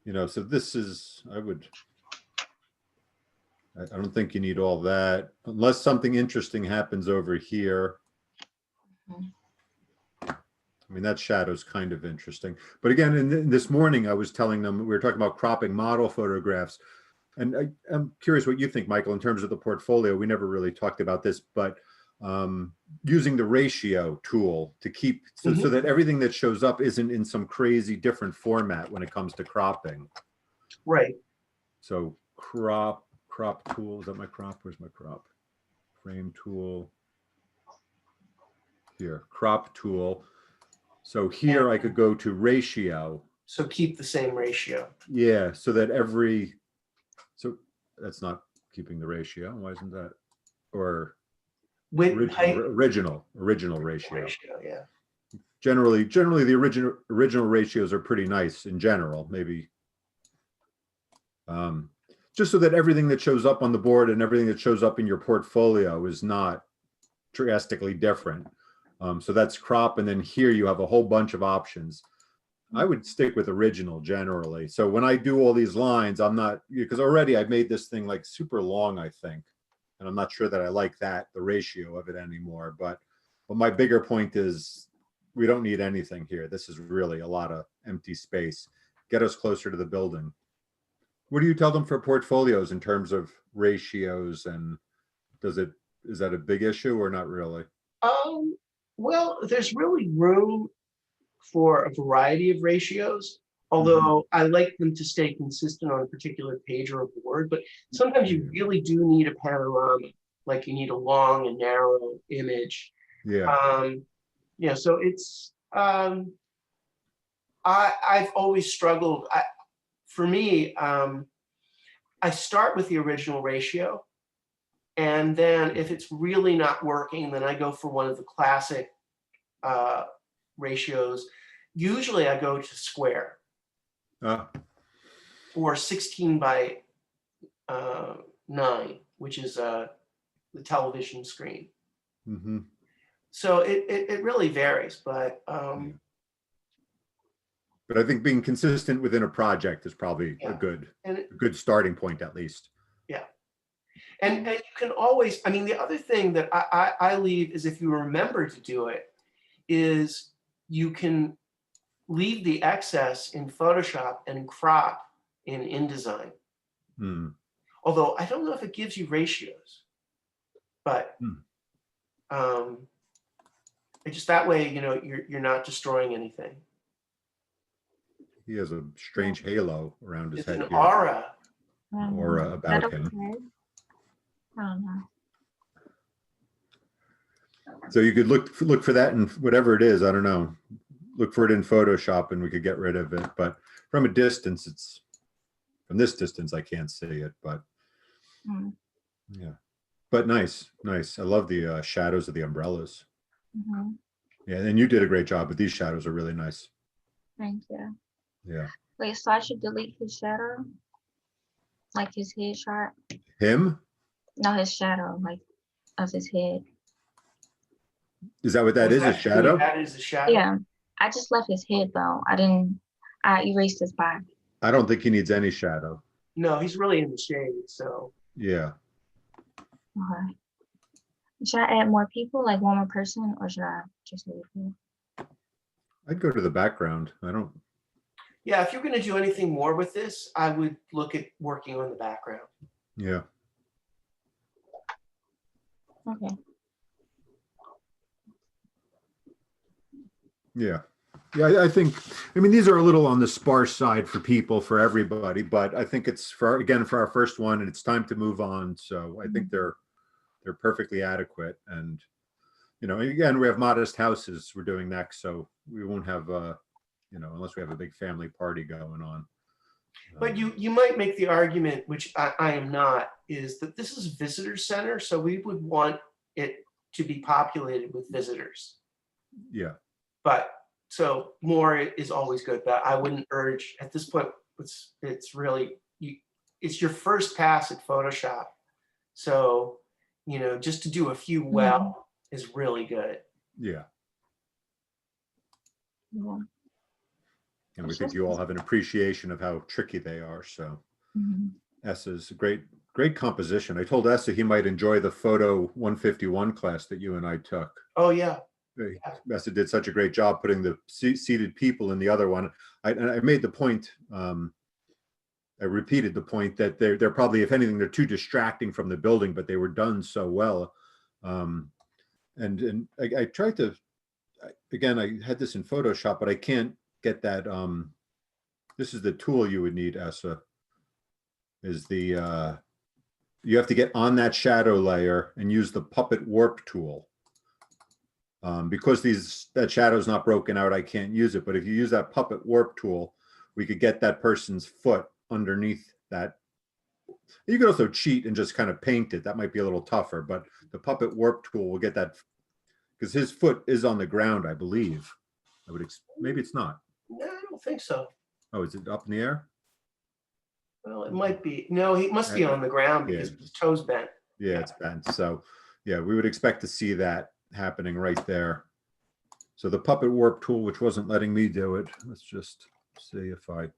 you know, so this is. I don't think you need all that unless something interesting happens over here. I mean, that shadow's kind of interesting. But again, in this morning, I was telling them, we were talking about cropping model photographs. And I'm curious what you think, Michael, in terms of the portfolio. We never really talked about this, but using the ratio tool to keep, so that everything that shows up isn't in some crazy different format when it comes to cropping. Right. So crop tool, is that my crop? Where's my crop? Frame tool. Here, crop tool. So here I could go to ratio. So keep the same ratio. Yeah, so that so that's not keeping the ratio. Why isn't that? Or Width, height, original ratio. Yeah. Generally the original ratios are pretty nice in general. Maybe just so that everything that shows up on the board and everything that shows up in your portfolio is not drastically different. So that's crop, and then here you have a whole bunch of options. I would stick with original generally. So when I do all these lines, I'm not, because already I've made this thing like super long, I think, and I'm not sure that I like the ratio of it anymore. But my bigger point is we don't need anything here. This is really a lot of empty space. Get us closer to the building. What do you tell them for portfolios in terms of ratios, and is that a big issue or not really? Well, there's really room for a variety of ratios, although I like them to stay consistent on a particular page or a board, but sometimes you really do need a panorama, like you need a long and narrow image. Yeah. Yeah, so it's, I've always struggled. For me, I start with the original ratio, and then if it's really not working, then I go for one of the classic ratios. Usually I go to square or 16 by 9, which is the television screen. So it really varies, but But I think being consistent within a project is probably a good starting point, at least. Yeah. And you can always, I mean, the other thing that I leave is, if you remember to do it, is you can leave the excess in Photoshop and crop in InDesign. Although I don't know if it gives you ratios, but just that way, you know, you're not destroying anything. He has a strange halo around his head. An here. aura. Aura about him. I don't know. So you could look for that in whatever it is. I don't know. Look for it in Photoshop, and we could get rid of it. But from a distance, from this distance, I can't see it. But yeah, but nice. I love the shadows of the umbrellas. Yeah, and you did a great job. But these shadows are really nice. Thank you. Yeah. Wait, so I should delete his shadow, like his head shot? Him? No, his shadow, like of his head. Is that what that is? A shadow? That is a shadow. Yeah, I just left his head though. I erased his back. I don't think he needs any shadow. No, he's really in the shade. So yeah. Okay. Should I add more people, like one more person, or should I just leave him? I'd go to the background. yeah, if you're going to do anything more with this, I would look at working on the background. Yeah. Okay. Yeah. Yeah, I think, I mean, these are a little on the sparse side for people, for everybody, but I think it's for our first one, and it's time to move on. So I think they're perfectly adequate. And, you know, again, we have modest houses we're doing next, so we won't have, you know, unless we have a big family party going on. But you might make the argument, which I am not, is that this is a visitor center, so we would want it to be populated with visitors. Yeah. But so more is always good, but I wouldn't urge at this point. It's really it's your first pass at Photoshop, so you know, just to do a few well is really good. Yeah. Yeah. And we think you all have an appreciation of how tricky they are. So Essa's a great composition. I told Essa he might enjoy the photo 151 class that you and I took. Oh yeah. Essa did such a great job putting the seated people in the other one. I made the point, I repeated the point that they're probably, if anything, they're too distracting from the building, but they were done so well. And I tried to, again, I had this in Photoshop, but I can't get that. This is the tool you would need, Essa, is the, you have to get on that shadow layer and use the puppet warp tool. Because that shadow is not broken out, I can't use it. But if you use that puppet warp tool, we could get that person's foot underneath that. You could also cheat and just kind of paint it. That might be a little tougher, but the puppet warp tool will get that, because his foot is on the ground, I believe. Maybe it's not. No, I don't think so. Oh, is it up in the air? Well, it might be. No, he must be on the ground because his toes bent. Yeah, it's bent. So yeah, we would expect to see that happening right there. So the puppet warp tool, which wasn't letting me do it, let's just see if I.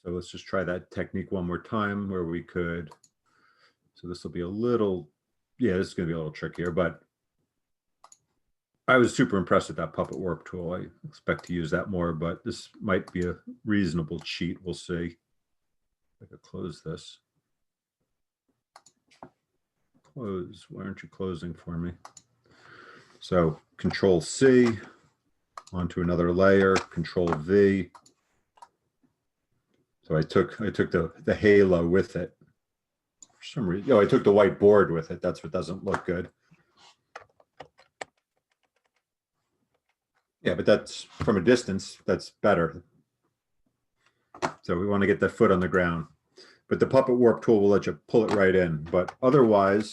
So let's just try that technique one more time where we could. So this will be a little, yeah, this is going to be a little trickier, but I was super impressed with that puppet warp tool. I expect to use that more, but this might be a reasonable cheat. We'll see. I could close this. Close. Why aren't you closing for me? So Control C onto another layer. Control V. So I took the halo with it. For some reason, I took the white board with it. That's what doesn't look good. Yeah, but that's from a distance, that's better. So we want to get the foot on the ground, but the puppet warp tool will let you pull it right in. But otherwise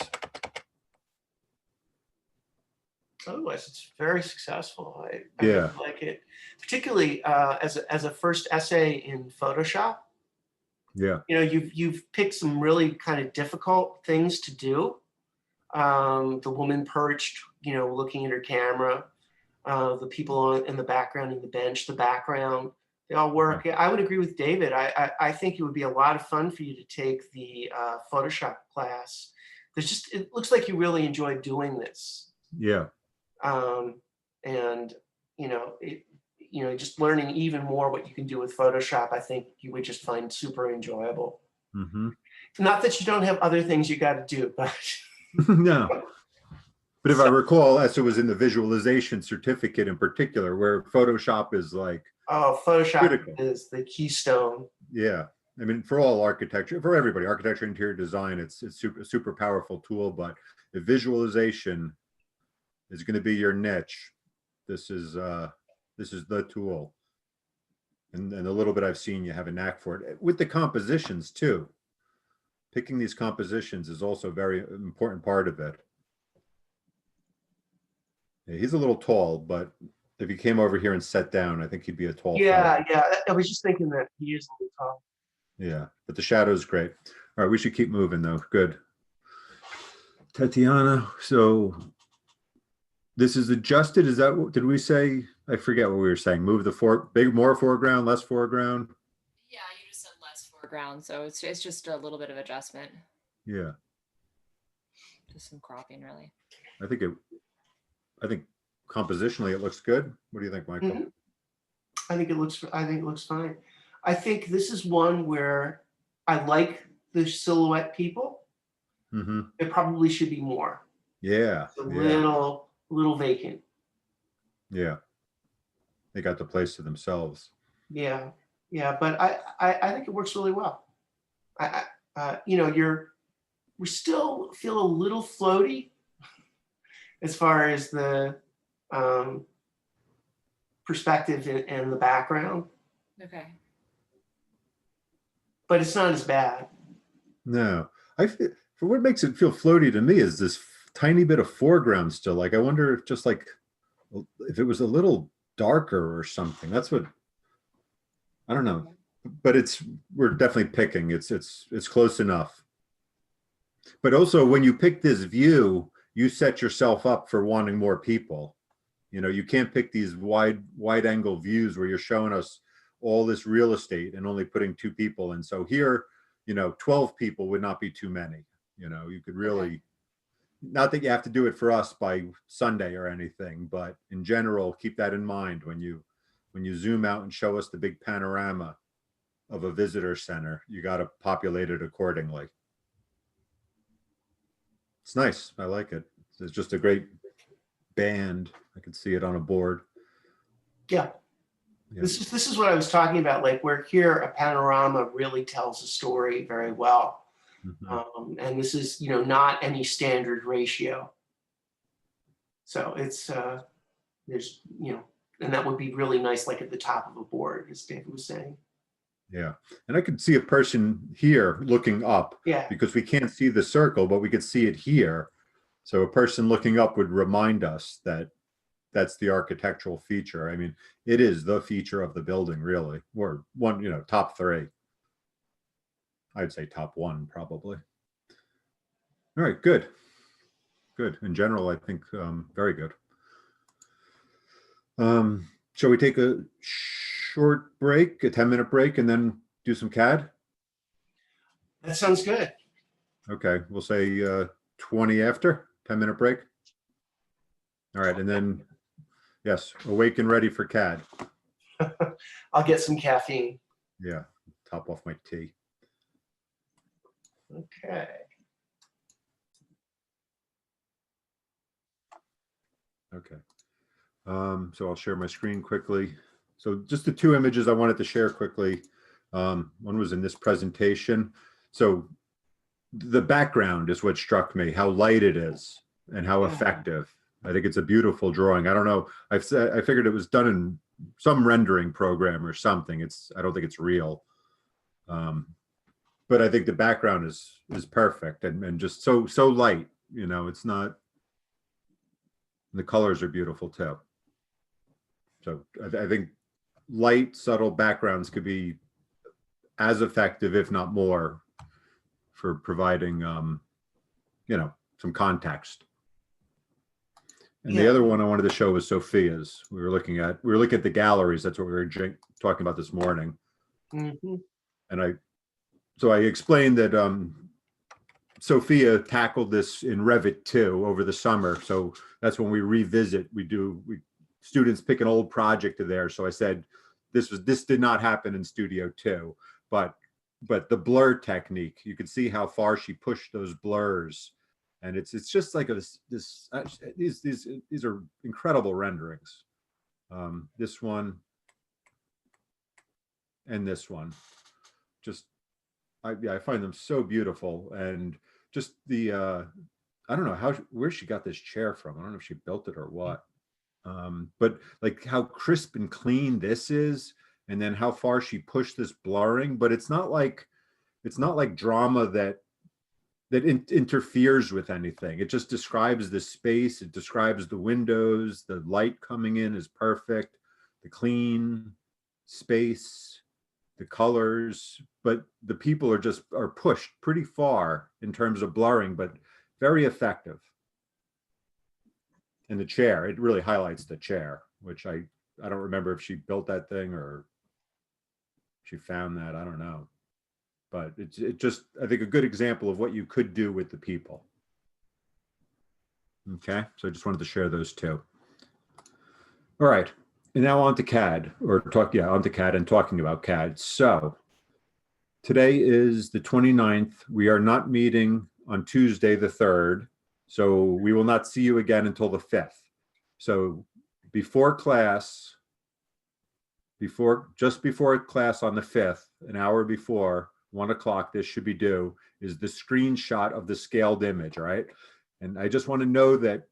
it's very successful. I yeah, really like it, particularly as a first essay in Photoshop. Yeah. You know, you've picked some really kind of difficult things to do. The woman perched, you know, looking at her camera, the people in the background, in the bench, the background, they all work. I would agree with David. I think it would be a lot of fun for you to take the Photoshop class. It looks like you really enjoy doing this. Yeah. And just learning even more what you can do with Photoshop, I think you would just find super enjoyable. Mm-hmm. Not that you don't have other things you got to do, but No. But if I recall, Esther was in the visualization certificate in particular, where Photoshop is like, oh, Photoshop critical. is the keystone. Yeah. I mean, for all architecture, for everybody, architecture, interior design, it's super powerful tool, but the visualization is going to be your niche. This is the tool. And a little bit I've seen, you have a knack for it. With the compositions too. Picking these compositions is also a very important part of it. Yeah, he's a little tall, but if he came over here and sat down, I think he'd be a tall Yeah, fella. yeah. I was just thinking that he is a little tall. Yeah, but the shadow is great. All right, we should keep moving though. Good. Tatiana, so this is adjusted. Is that what did we say? I forget what we were saying. Move the more foreground, less foreground. Yeah, you just said less foreground, so it's just a little bit of adjustment. Yeah. Just some cropping, really. I think compositionally it looks good. What do you think, Michael? Mm-hmm. I think it looks fine. I think this is one where I like the silhouette people. Mm-hmm. There probably should be more. Yeah. It's a little vacant. Yeah. They got the place to themselves. Yeah. Yeah. But I think it works really well. We still feel a little floaty as far as the perspective and the background. Okay. But it's not as bad. No, for what makes it feel floaty to me is this tiny bit of foreground still. Like, I wonder if just like, if it was a little darker or something. That's what, I don't know, but we're definitely picking. It's close enough. But also when you pick this view, you set yourself up for wanting more people. You know, you can't pick these wide angle views where you're showing us all this real estate and only putting 2 people. And so here, 12 people would not be too many. You could really, not that you have to do it for us by Sunday or anything, but in general, keep that in mind when you zoom out and show us the big panorama of a visitor center. You got to populate it accordingly. It's nice. I like it. It's just a great band. I could see it on a board. Yeah. Yeah. This is what I was talking about. Like, where here a panorama really tells a story very well. Mm-hmm. And this is, not any standard ratio. So it's there's, and that would be really nice, like at the top of a board, as David was saying. Yeah. And I could see a person here looking up, because we can't see the circle, but we could see it here. So a person looking up would remind us that that's the architectural feature. I mean, it is the feature of the building, really, or one, top 3. I'd say top 1, probably. All right, good. Good. In general, I think very good. Shall we take a short break, a 10-minute break, and then do some CAD? That sounds good. Okay, we'll say 20 after, 10-minute break. All right, and then, yes, awake and ready for CAD. I'll get some caffeine. Yeah, top off my tea. Okay. Okay. So I'll share my screen quickly. So just the 2 images I wanted to share quickly. One was in this presentation. So the background is what struck me, how light it is and how effective. I think it's a beautiful drawing. I don't know. I figured it was done in some rendering program or something. I don't think it's real. But I think the background is perfect and just so light. It's not. The colors are beautiful too. So I think light, subtle backgrounds could be as effective, if not more, for providing, you know, some context. And the other one I wanted to show was Sophia's. We were looking at the galleries. That's what we were talking about this morning. Mm-hmm. And so I explained that Sophia tackled this in Revit 2 over the summer. So that's when we revisit. Students pick an old project to there. So I said, this did not happen in Studio 2, but the blur technique, you could see how far she pushed those blurs. And it's just like these are incredible renderings. This one and this one, just I find them so beautiful. And just the I don't know where she got this chair from. I don't know if she built it or what. But like how crisp and clean this is, and then how far she pushed this blurring. But it's not like drama that interferes with anything. It just describes the space. It describes the windows. The light coming in is perfect. The clean space, the colors, but the people are pushed pretty far in terms of blurring, but very effective. And the chair, it really highlights the chair, which I don't remember if she built that thing or she found that, I don't know. But it's just, I think, a good example of what you could do with the people. Okay, so I just wanted to share those two. All right, and now on to CAD, on to CAD and talking about CAD. So today is the 29th. We are not meeting on Tuesday, the 3rd. So we will not see you again until the 5th. So before class, just before class on the 5th, an hour before, 1 o'clock, this should be due, is the screenshot of the scaled image, right? And I just want to know that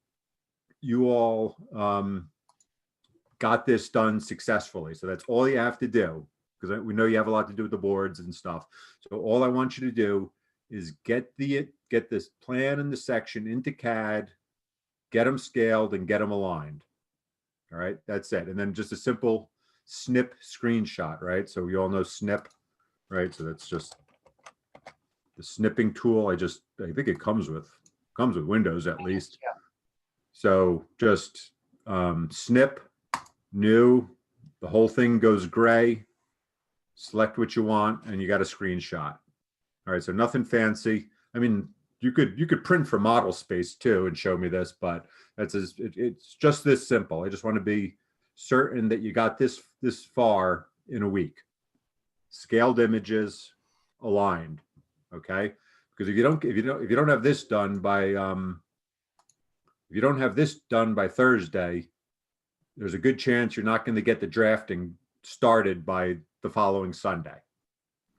you all got this done successfully. So that's all you have to do, because we know you have a lot to do with the boards and stuff. So all I want you to do is get this plan and the section into CAD, get them scaled and get them aligned. All right, that's it. And then just a simple snip screenshot, right? So we all know snip, right? So that's just the snipping tool. I think it comes with Windows at least. Yeah. So just snip, new, the whole thing goes gray, select what you want, and you got a screenshot. All right, so nothing fancy. I mean, you could print for model space too and show me this, but it's just this simple. I just want to be certain that you got this far in a week. Scaled images, aligned, okay? Because if you don't have this done by Thursday, there's a good chance you're not going to get the drafting started by the following Sunday.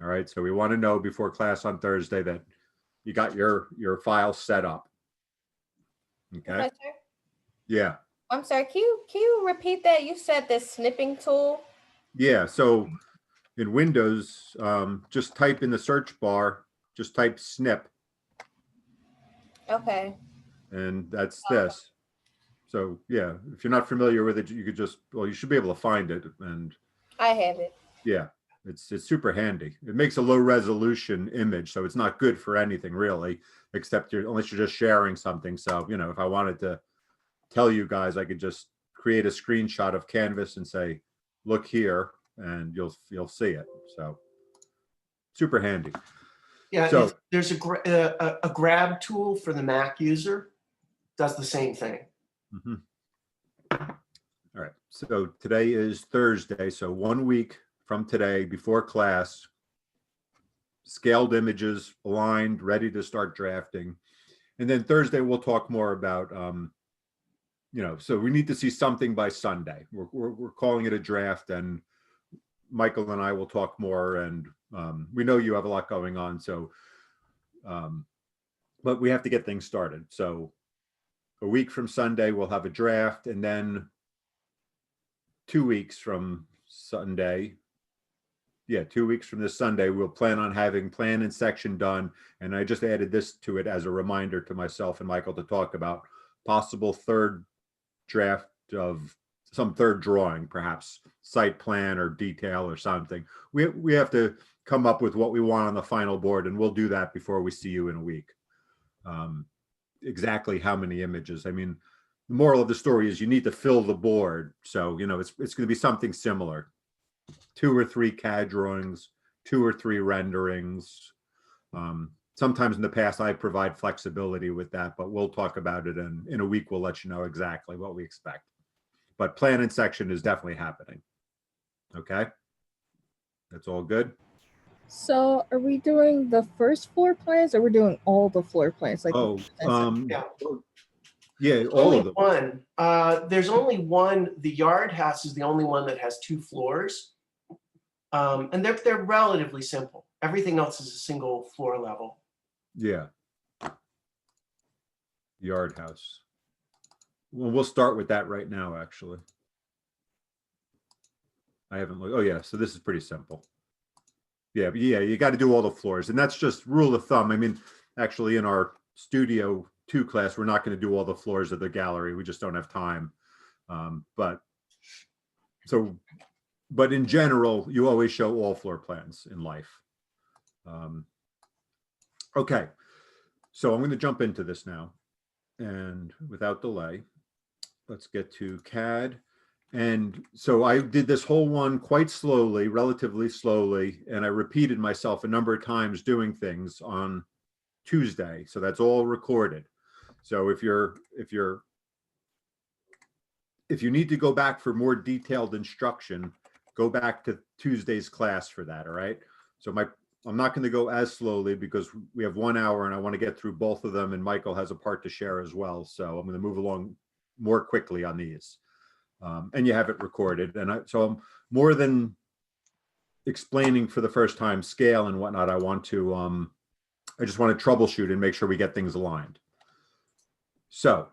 All right, so we want to know before class on Thursday that you got your file set up. Okay. Professor? Yeah. I'm sorry. Can you repeat that? You said the snipping tool. Yeah. So in Windows, just type in the search bar, just type snip. Okay. And that's this. So yeah, if you're not familiar with it, you could you should be able to find it. And I have it. Yeah, it's super handy. It makes a low resolution image, so it's not good for anything really, except unless you're just sharing something. So, you know, if I wanted to tell you guys, I could just create a screenshot of Canvas and say, look here, and you'll see it. So super handy. Yeah, so there's a grab tool for the Mac user, does the same thing. Mm-hmm. All right, so today is Thursday, so 1 week from today, before class, scaled images, aligned, ready to start drafting. And then Thursday, we'll talk more about, so we need to see something by Sunday. We're calling it a draft, and Michael and I will talk more, and we know you have a lot going on, so, but we have to get things started. So a week from Sunday, we'll have a draft, and then 2 weeks from Sunday, 2 weeks from this Sunday, we'll plan on having plan and section done. And I just added this to it as a reminder to myself and Michael to talk about possible third draft of some third drawing, perhaps site plan or detail or something. We have to come up with what we want on the final board, and we'll do that before we see you in a week. Exactly how many images. I mean, the moral of the story is you need to fill the board. So, you know, it's going to be something similar. 2 or 3 CAD drawings, 2 or 3 renderings. Sometimes in the past, I provide flexibility with that, but we'll talk about it. And in a week, we'll let you know exactly what we expect. But plan and section is definitely happening. Okay. That's all good. So are we doing the first floor plans or we're doing all the floor plans? Like yeah, all only of them. One. There's only one. The yard house is the only one that has 2 floors. And they're relatively simple. Everything else is a single floor level. Yeah. Yard house. Well, we'll start with that right now, actually. I haven't looked. Oh, yeah. So this is pretty simple. Yeah, you got to do all the floors. And that's just rule of thumb. I mean, actually, in our Studio 2 class, we're not going to do all the floors of the gallery. We just don't have time. But in general, you always show all floor plans in life. Okay. So I'm going to jump into this now. And without delay, let's get to CAD. And so I did this whole one quite slowly, relatively slowly, and I repeated myself a number of times doing things on Tuesday. So that's all recorded. So if you need to go back for more detailed instruction, go back to Tuesday's class for that. All right. So I'm not going to go as slowly because we have 1 hour and I want to get through both of them, and Michael has a part to share as well. So I'm going to move along more quickly on these. And you have it recorded. And so I'm more than explaining for the first time scale and whatnot. I just want to troubleshoot and make sure we get things aligned. So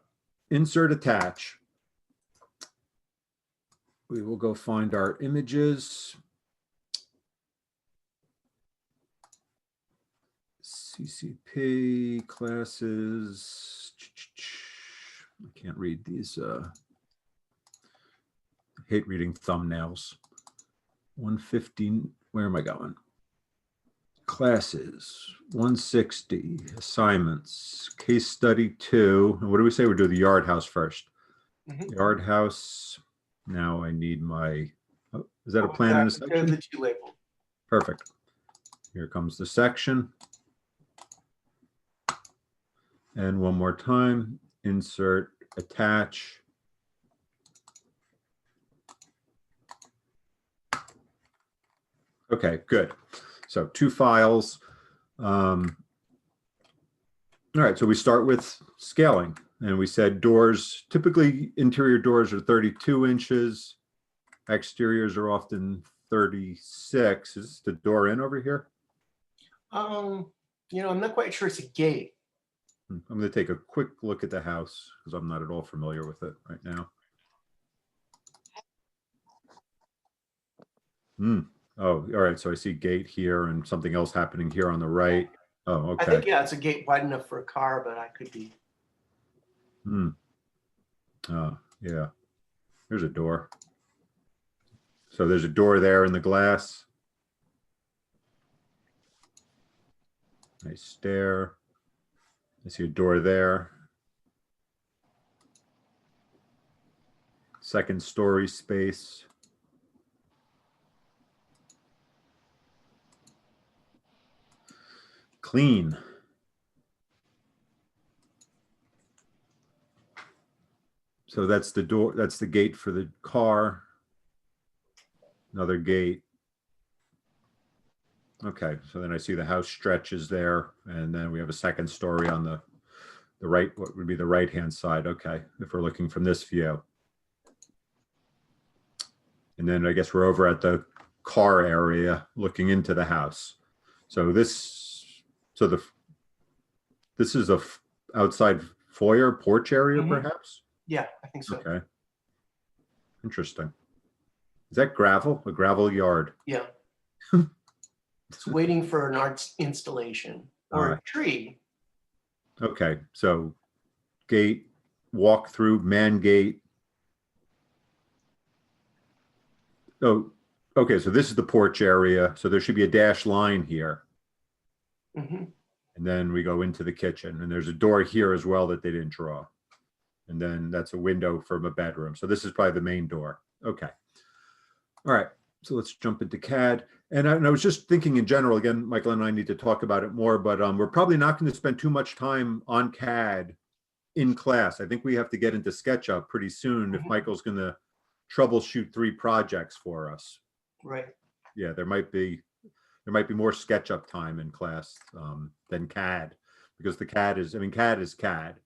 insert attach. We will go find our images. CCP classes. I can't read these. I hate reading thumbnails. 115. Where am I going? Classes. 160. Assignments. Case study 2. And what do we say? We're doing the yard house first. Mm-hmm. Yard house. Now I need my. Oh, is that a plan in a section? The 2 label. Perfect. Here comes the section. And one more time, insert, attach. Okay, good. So 2 files. All right, so we start with scaling. And we said doors, typically interior doors are 32 inches. Exteriors are often 36. Is the door in over here? You know, I'm not quite sure it's a gate. I'm going to take a quick look at the house because I'm not at all familiar with it right now. Oh, all right. So I see gate here and something else happening here on the right. Oh, okay. I think, yeah, it's a gate wide enough for a car, but I could be. Oh, yeah. There's a door. So there's a door there in the glass. Nice stair. I see a door there. Second story space. Clean. So that's the door, that's the gate for the car. Another gate. Okay, so then I see the house stretches there, and then we have a second story on the right, what would be the right-hand side. Okay, if we're looking from this view. And then I guess we're over at the car area looking into the house. So this is a outside foyer, porch area, perhaps? Yeah, I think so. Okay. Interesting. Is that gravel? A gravel yard? Yeah. It's waiting for an art installation or a tree. Okay, so gate, walk through, man gate. Oh, okay, so this is the porch area. So there should be a dashed line here. Mhm. And then we go into the kitchen, and there's a door here as well that they didn't draw. And then that's a window from a bedroom. So this is probably the main door. Okay. All right. So let's jump into CAD. And I was just thinking in general, again, Michael and I need to talk about it more, but we're probably not going to spend too much time on CAD in class. I think we have to get into SketchUp pretty soon if Michael's going to troubleshoot 3 projects for us. Right. Yeah, there might be more SketchUp time in class than CAD, because the CAD is, I mean, CAD is CAD.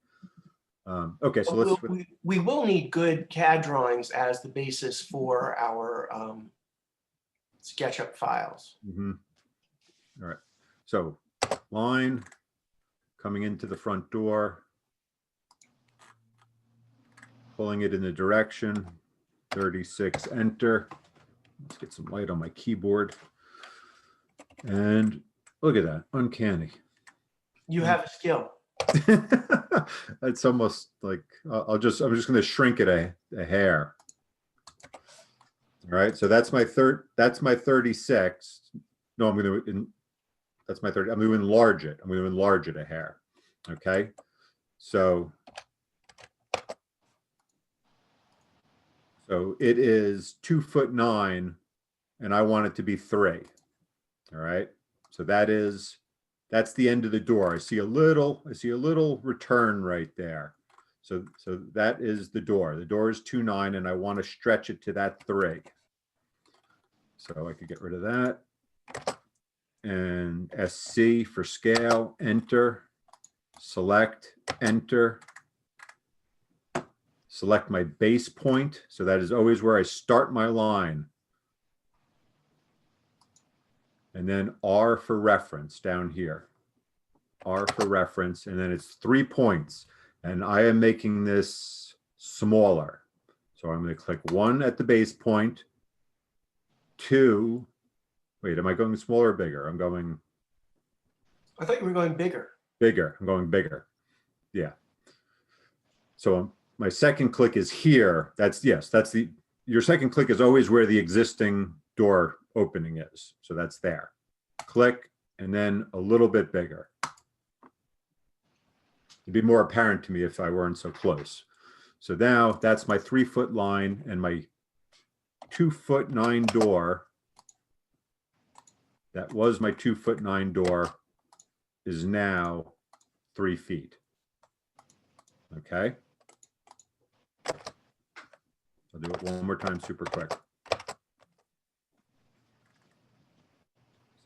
Okay, so let's. We will need good CAD drawings as the basis for our SketchUp files. All right, so line coming into the front door, pulling it in the direction, 36, enter. Let's get some light on my keyboard. And look at that, uncanny. You have a skill. It's almost like I'm just going to shrink it a hair. All right, so that's my 36. No, I'm going to that's my 30. I'm going to enlarge it. I'm going to enlarge it a hair. Okay, so it is 2'9", and I want it to be 3. All right, so that's the end of the door. I see a little return right there. So that is the door. The door is 2'9", and I want to stretch it to that 3. So I could get rid of that. And SC for scale, enter, select, enter. Select my base point. So that is always where I start my line. And then R for reference down here. R for reference, and then it's 3 points. And I am making this smaller. So I'm going to click 1 at the base point, 2. Wait, am I going smaller or bigger? I'm going. I thought you were going bigger. Bigger. I'm going bigger. Yeah. So my second click is here. Your second click is always where the existing door opening is. So that's there. Click, and then a little bit bigger. It'd be more apparent to me if I weren't so close. So now that's my 3-foot line, and my 2'9" door. That was my 2'9" door is now 3 feet. Okay. I'll do it one more time super quick.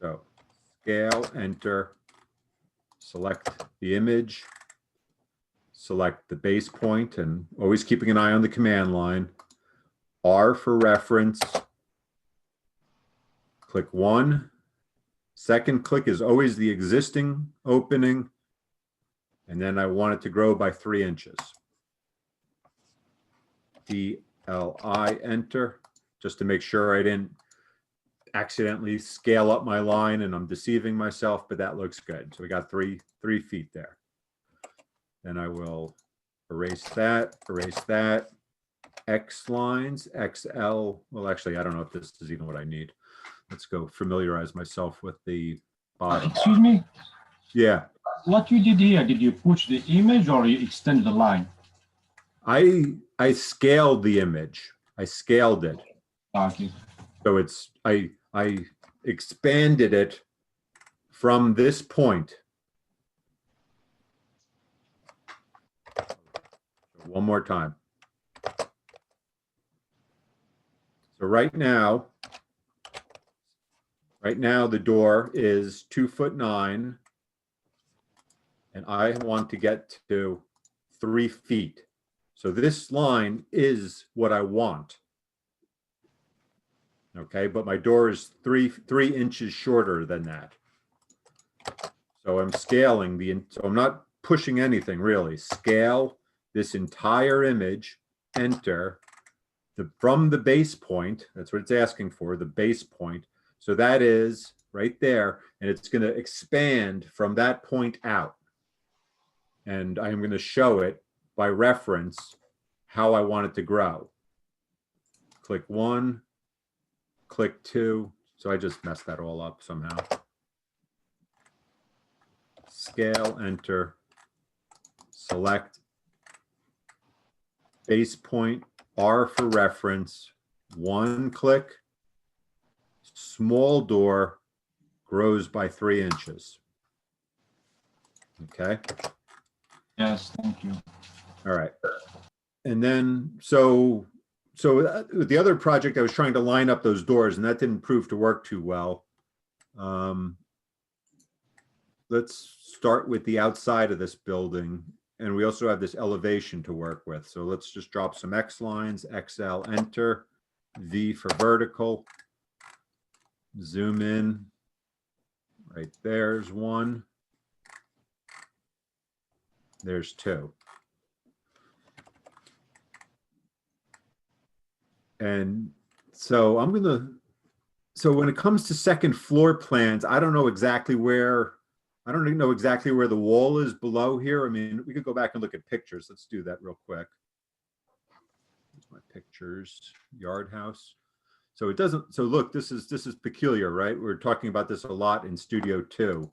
So scale, enter, select the image, select the base point, and always keeping an eye on the command line. R for reference, click 1. Second click is always the existing opening, and then I want it to grow by 3 inches. DLI, enter, just to make sure I didn't accidentally scale up my line and I'm deceiving myself, but that looks good. So we got 3 feet there. Then I will erase that, X lines, XL. Well, actually, I don't know if this is even what I need. Let's go familiarize myself with the bottom. Excuse me? Yeah. What you did here, did you push the image or you extend the line? I scaled the image. I scaled it. Okay. So it's, I expanded it from this point. One more time. So right now the door is 2'9", and I want to get to 3 feet. So this line is what I want. Okay, but my door is 3 inches shorter than that. So I'm scaling so I'm not pushing anything really. Scale this entire image, enter, from the base point, that's what it's asking for, the base point. So that is right there, and it's going to expand from that point out. And I'm going to show it by reference how I want it to grow. Click 1, click 2. So I just messed that all up somehow. Scale, enter, select, base point, R for reference, 1 click, small door grows by 3 inches. Okay. Yes, thank you. All right. And then, so the other project, I was trying to line up those doors, and that didn't prove to work too well. Let's start with the outside of this building. And we also have this elevation to work with. So let's just drop some X lines, XL, enter, V for vertical, zoom in. Right there's 1. There's 2. And so so when it comes to second floor plans, I don't know exactly where the wall is below here. I mean, we could go back and look at pictures. Let's do that real quick. Here's my pictures, yard house. So it doesn't, so look, this is peculiar, right? We're talking about this a lot in Studio 2.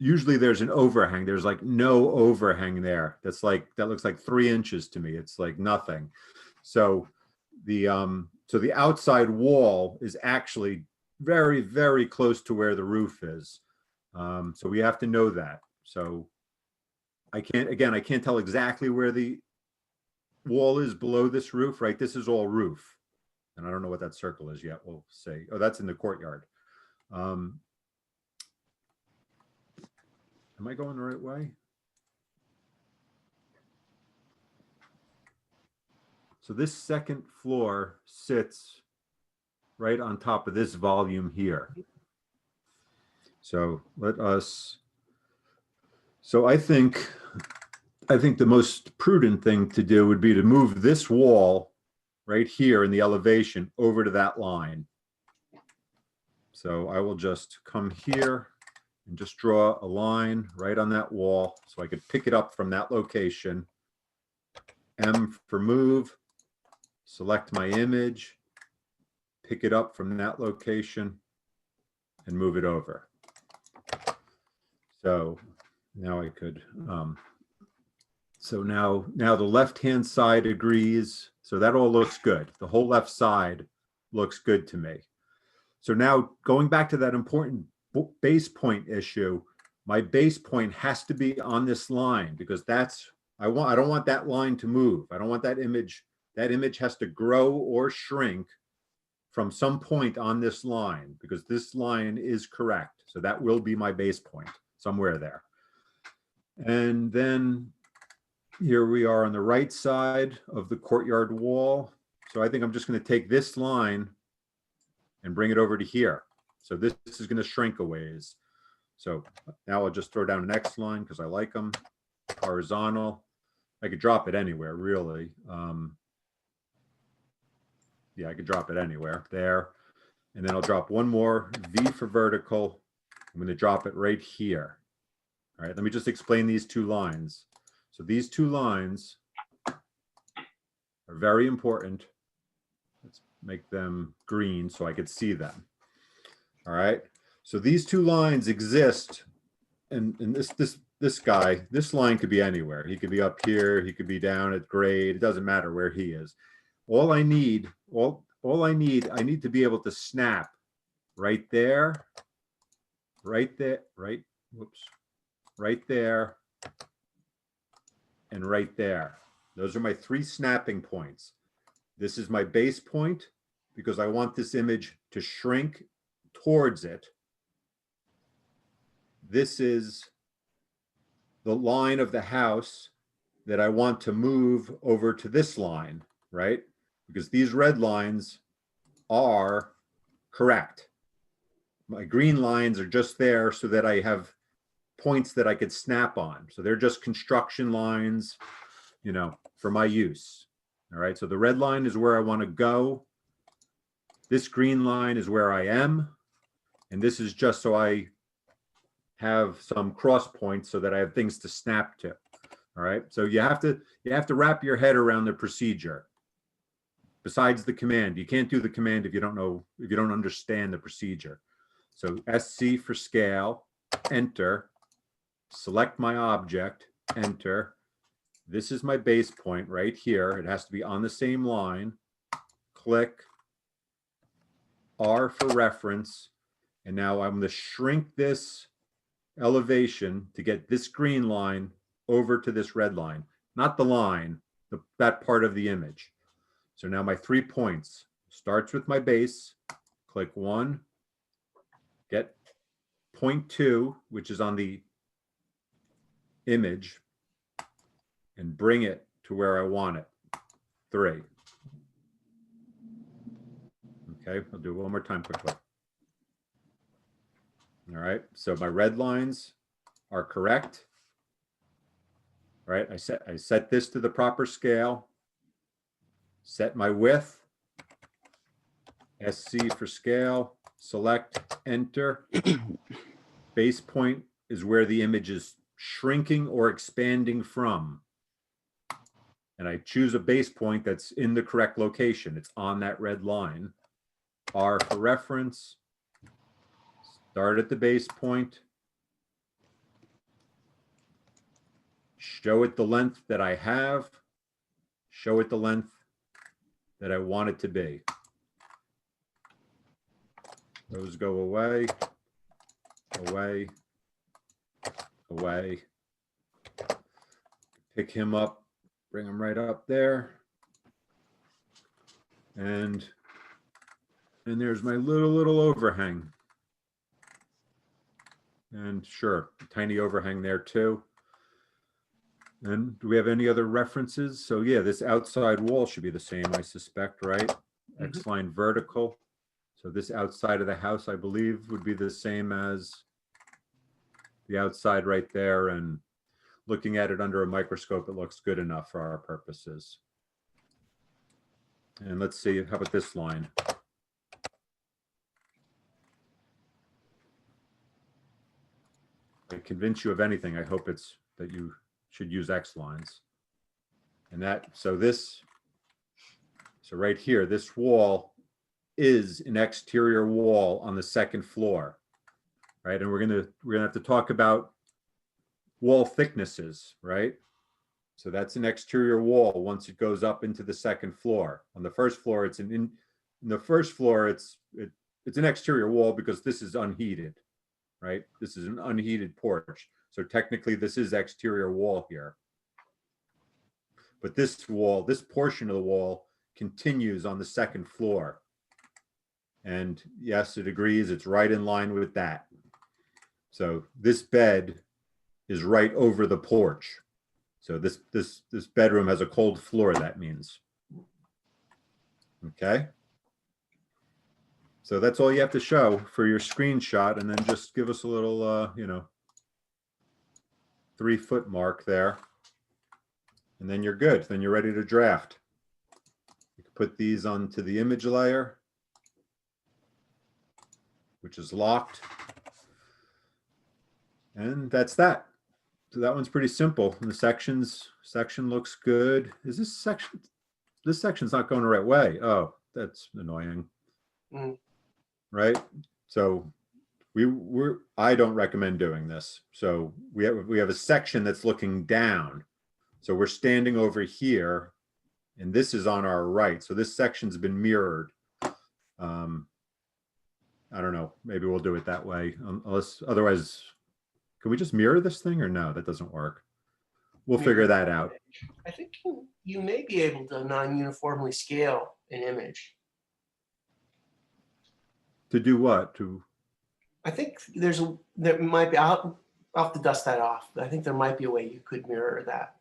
Usually there's an overhang. There's like no overhang there. That looks like 3 inches to me. It's like nothing. So the outside wall is actually very, very close to where the roof is. So we have to know that. So I can't tell exactly where the wall is below this roof, right? This is all roof. And I don't know what that circle is yet. We'll see. Oh, that's in the courtyard. Am I going the right way? So this second floor sits right on top of this volume here. So I think the most prudent thing to do would be to move this wall right here in the elevation over to that line. So I will just come here and just draw a line right on that wall so I could pick it up from that location. M for move, select my image, pick it up from that location and move it over. So now I could, so now the left-hand side agrees. So that all looks good. The whole left side looks good to me. So now going back to that important base point issue, my base point has to be on this line because I don't want that line to move. I don't want that image has to grow or shrink from some point on this line because this line is correct. So that will be my base point somewhere there. And then here we are on the right side of the courtyard wall. So I think I'm just going to take this line and bring it over to here. So this is going to shrink a ways. So now I'll just throw down an X line because I like them. Horizontal. I could drop it anywhere, really. Yeah, I could drop it anywhere there. And then I'll drop one more V for vertical. I'm going to drop it right here. All right, let me just explain these 2 lines. So these 2 lines are very important. Let's make them green so I could see them. All right, so these 2 lines exist, and this line could be anywhere. He could be up here, he could be down at grade. It doesn't matter where he is. I need to be able to snap right there, right there, and right there. Those are my 3 snapping points. This is my base point because I want this image to shrink towards it. This is the line of the house that I want to move over to this line, right? Because these red lines are correct. My green lines are just there so that I have points that I could snap on. So they're just construction lines, for my use. All right, so the red line is where I want to go. This green line is where I am. And this is just so I have some cross points so that I have things to snap to. All right, so you have to wrap your head around the procedure. besides the command. You can't do the command if you don't understand the procedure. So SC for scale, enter, select my object, enter. This is my base point right here. It has to be on the same line. Click, R for reference. And now I'm going to shrink this elevation to get this green line over to this red line, not the line, that part of the image. So now my 3 points starts with my base, click 1, get point 2, which is on the image, and bring it to where I want it, 3. Okay, I'll do it one more time quickly. All right, so my red lines are correct. All right, I set this to the proper scale, set my width, SC for scale, select, enter. Base point is where the image is shrinking or expanding from. And I choose a base point that's in the correct location. It's on that red line. R for reference. Start at the base point. Show it the length that I have. Show it the length that I want it to be. Those go away, away, away. Pick him up, bring him right up there. And there's my little overhang. And sure, tiny overhang there too. And do we have any other references? So yeah, this outside wall should be the same, I suspect, right? Mm-hmm. X line vertical. So this outside of the house, I believe, would be the same as the outside right there. And looking at it under a microscope, it looks good enough for our purposes. And let's see, how about this line? I convince you of anything, I hope it's that you should use X lines. And that, so right here, this wall is an exterior wall on the second floor, right? And we're gonna have to talk about wall thicknesses, right? So that's an exterior wall once it goes up into the second floor. On the first floor, it's in the first floor, it's an exterior wall because this is unheated, right? This is an unheated porch. So technically this is exterior wall here. But this wall, this portion of the wall continues on the second floor. And yes, it agrees, it's right in line with that. So this bed is right over the porch. So this bedroom has a cold floor, that means. Okay. So that's all you have to show for your screenshot, and then just give us a little, 3 foot mark there. And then you're good. Then you're ready to draft. You can put these onto the image layer, which is locked. And that's that. So that one's pretty simple. And the section looks good. Is this section's not going the right way? Oh, that's annoying. Right? So I don't recommend doing this. So we have a section that's looking down. So we're standing over here, and this is on our right. So this section's been mirrored. I don't know. Maybe we'll do it that way. Unless otherwise, can we just mirror this thing or no? That doesn't work. We'll figure that out. I think you may be able to non-uniformly scale an image. To do what? I think there might be. I'll have to dust that off. I think there might be a way you could mirror that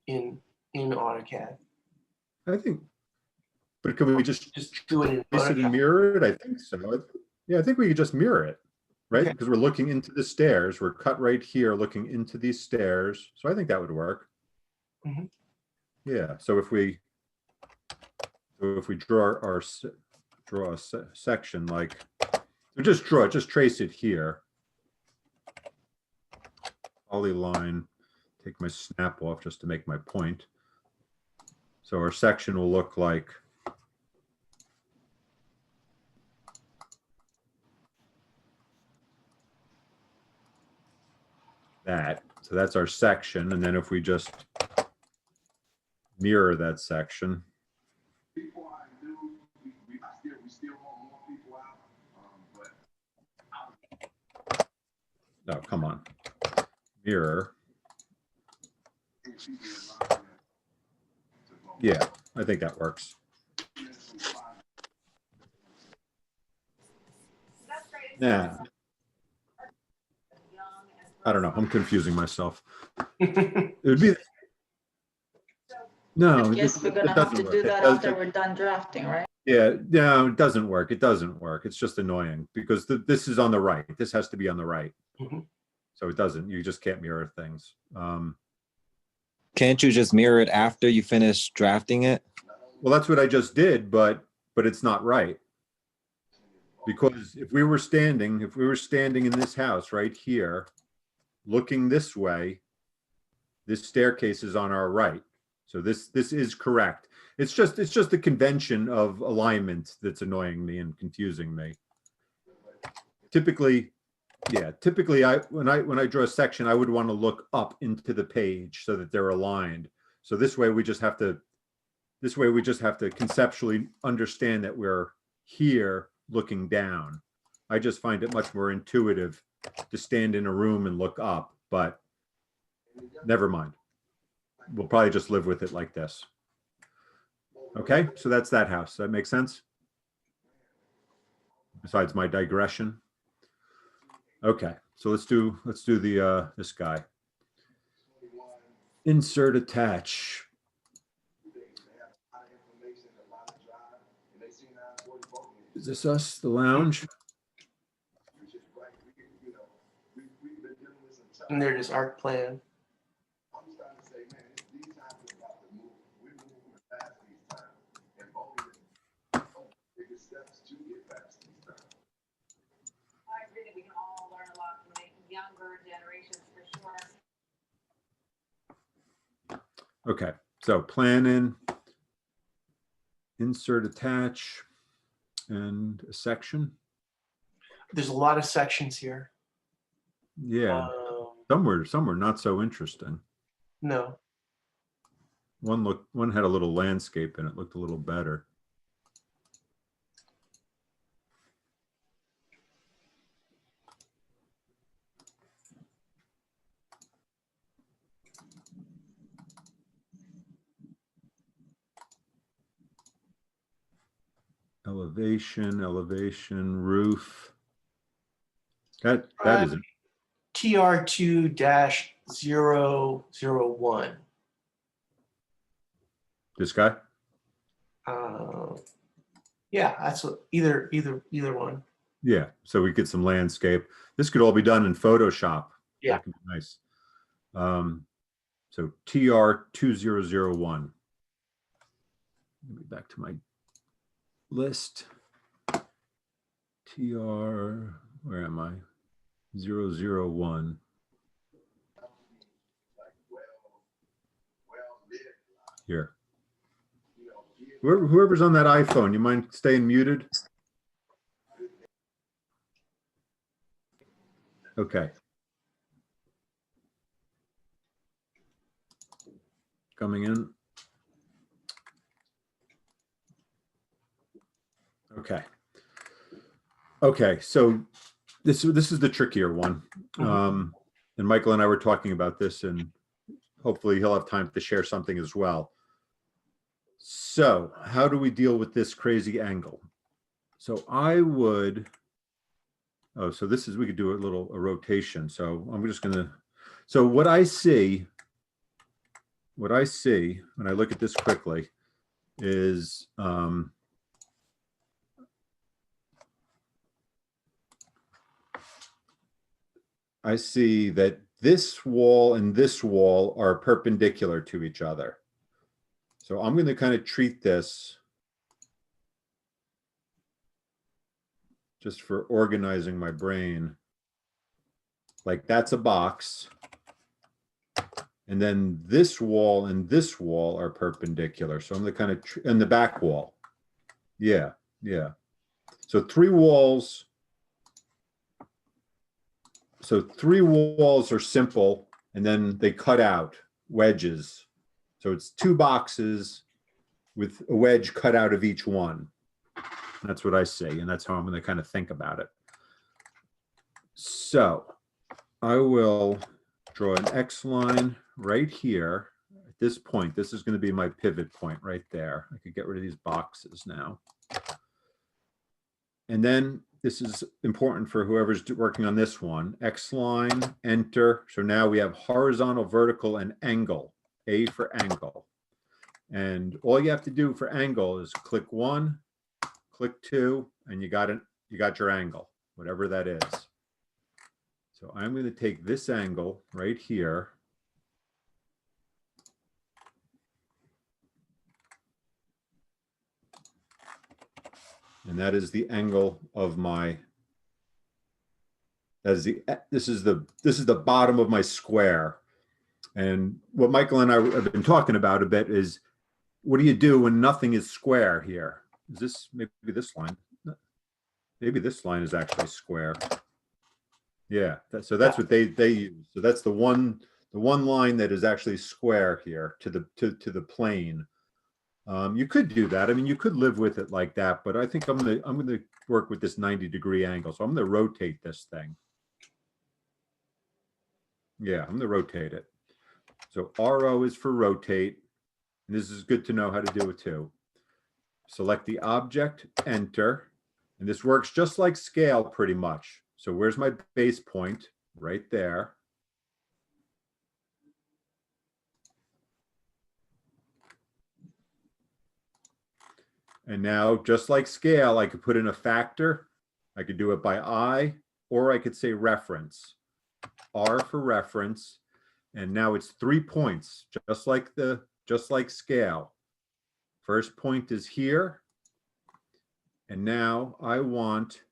in AutoCAD. I think, but can we just do it in place it and mirror it? I think so. Yeah, I think we could just mirror it, right? Because we're looking into the stairs. We're cut right here, looking into these stairs. So I think that would work. Mm-hmm. Yeah. So if we draw a section like, so just trace it here. Polyline. Take my snap off just to make my point. So our section will look like that. So that's our section. And then if we just mirror that section. No, come on. Mirror. Yeah, I think that works. Yeah. I don't know. I'm confusing myself. It would be no. Yes, we're gonna have to do that after we're done drafting, right? Yeah, no, it doesn't work. It doesn't work. It's just annoying because this is on the right. This has to be on the right. So it doesn't. You just can't mirror things. Can't you just mirror it after you finish drafting it? Well, that's what I just did, but it's not right. Because if we were standing in this house right here, looking this way, this staircase is on our right. So this is correct. It's just the convention of alignment that's annoying me and confusing me. Typically, when I draw a section, I would want to look up into the page so that they're aligned. So this way we just have to conceptually understand that we're here looking down. I just find it much more intuitive to stand in a room and look up, but never mind. We'll probably just live with it like this. Okay, so that's that house. Does that make sense? Besides my digression. Okay, so let's do the this guy. Insert attach. Is this us, the lounge? And there's this arc plan. I agree that we can all learn a lot from the younger generations for sure. Okay, so plan in, insert attach, and a section. There's a lot of sections here. Yeah, some were not so interesting. No. One had a little landscape and it looked a little better. Elevation, roof. That isn't. TR2-001. This guy? Yeah, that's what either one. Yeah, so we get some landscape. This could all be done in Photoshop. Yeah. That could be nice. So TR2001. Let me back to my list. TR, where am I? 001. Here. Whoever's on that iPhone, you mind staying muted? Okay. Coming in. Okay. Okay, so this is the trickier one. And Michael and I were talking about this, and hopefully he'll have time to share something as well. So how do we deal with this crazy angle? So I would, so this is, we could do a rotation. So I'm just gonna, so what I see when I look at this quickly is, I see that this wall and this wall are perpendicular to each other. So I'm going to kind of treat this just for organizing my brain. Like that's a box. And then this wall and this wall are perpendicular. So I'm going to kind of, and the back wall. Yeah, yeah. So three walls so 3 walls are simple, and then they cut out wedges. So it's 2 boxes with a wedge cut out of each one. That's what I see, and that's how I'm going to kind of think about it. So I will draw an X line right here. At this point, this is going to be my pivot point right there. I could get rid of these boxes now. And then this is important for whoever's working on this one. X line, enter. So now we have horizontal, vertical, and angle. A for angle. And all you have to do for angle is click 1, click 2, and you got it. You got your angle, whatever that is. So I'm going to take this angle right here. And that is the angle of my, this is the bottom of my square. And what Michael and I have been talking about a bit is, what do you do when nothing is square here? Is this, maybe this line? Maybe this line is actually square. Yeah, so that's what they use. So that's the one line that is actually square here to the plane. You could do that. I mean, you could live with it like that, but I think I'm gonna work with this 90-degree angle. So I'm gonna rotate this thing. Yeah, I'm gonna rotate it. So RO is for rotate. And this is good to know how to do it too. Select the object, enter. And this works just like scale pretty much. So where's my base point? Right there. And now, just like scale, I could put in a factor. I could do it by I, or I could say reference. R for reference. And now it's 3 points, just like scale. First point is here. And now I want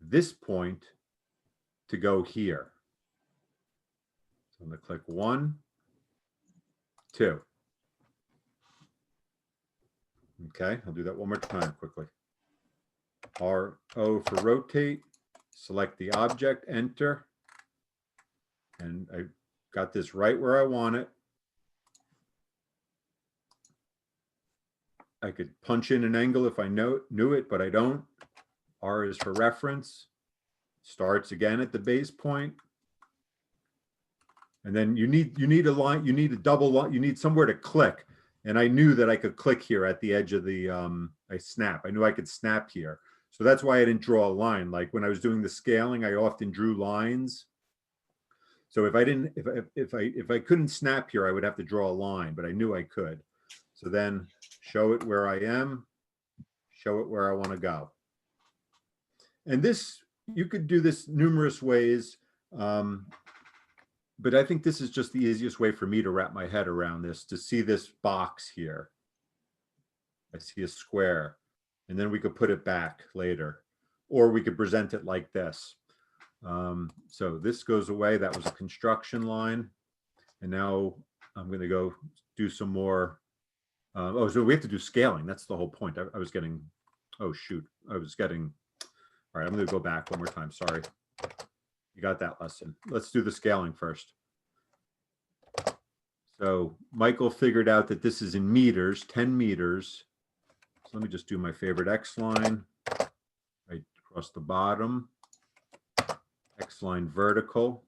this point to go here. So I'm going to click 1, 2. Okay, I'll do that one more time quickly. RO for rotate, select the object, enter. And I got this right where I want it. I could punch in an angle if I knew it, but I don't. R is for reference. Starts again at the base point. And then you need a line, you need a double line, you need somewhere to click. And I knew that I could click here at the edge of the, I snap. I knew I could snap here. So that's why I didn't draw a line. Like when I was doing the scaling, I often drew lines. So if I couldn't snap here, I would have to draw a line, but I knew I could. So then show it where I am, show it where I want to go. And this, you could do this numerous ways. But I think this is just the easiest way for me to wrap my head around this, to see this box here. I see a square, and then we could put it back later, or we could present it like this. So this goes away. That was a construction line. And now I'm going to go do some more. Oh, so we have to do scaling. That's the whole point. I was getting, oh, shoot. All right, I'm going to go back one more time. Sorry. You got that lesson. Let's do the scaling first. So Michael figured out that this is in meters, 10 meters. So let me just do my favorite X line right across the bottom. X line vertical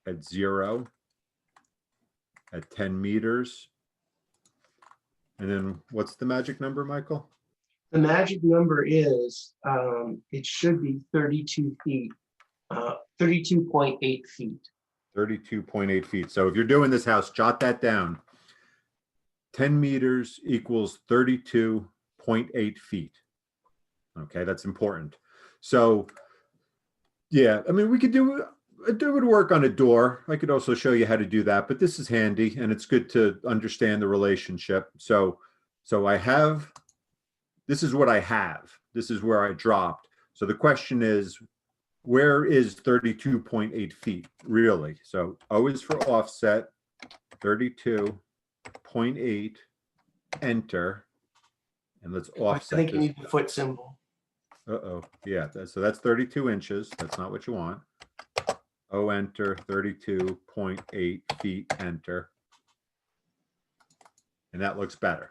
at 0 at 10 meters. And then what's the magic number, Michael? The magic number is, it should be 32 feet. 32.8 feet. 32.8 feet. So if you're doing this house, jot that down. 10 meters equals 32.8 feet. Okay, that's important. So yeah, I mean, we could do it would work on a door. I could also show you how to do that, but this is handy and it's good to understand the relationship. So I have, this is what I have. This is where I dropped. So the question is, where is 32.8 feet really? So O is for offset, 32.8, enter, and let's offset. I think you need the foot symbol. Yeah, so that's 32 inches. That's not what you want. O enter, 32.8 feet, enter. And that looks better.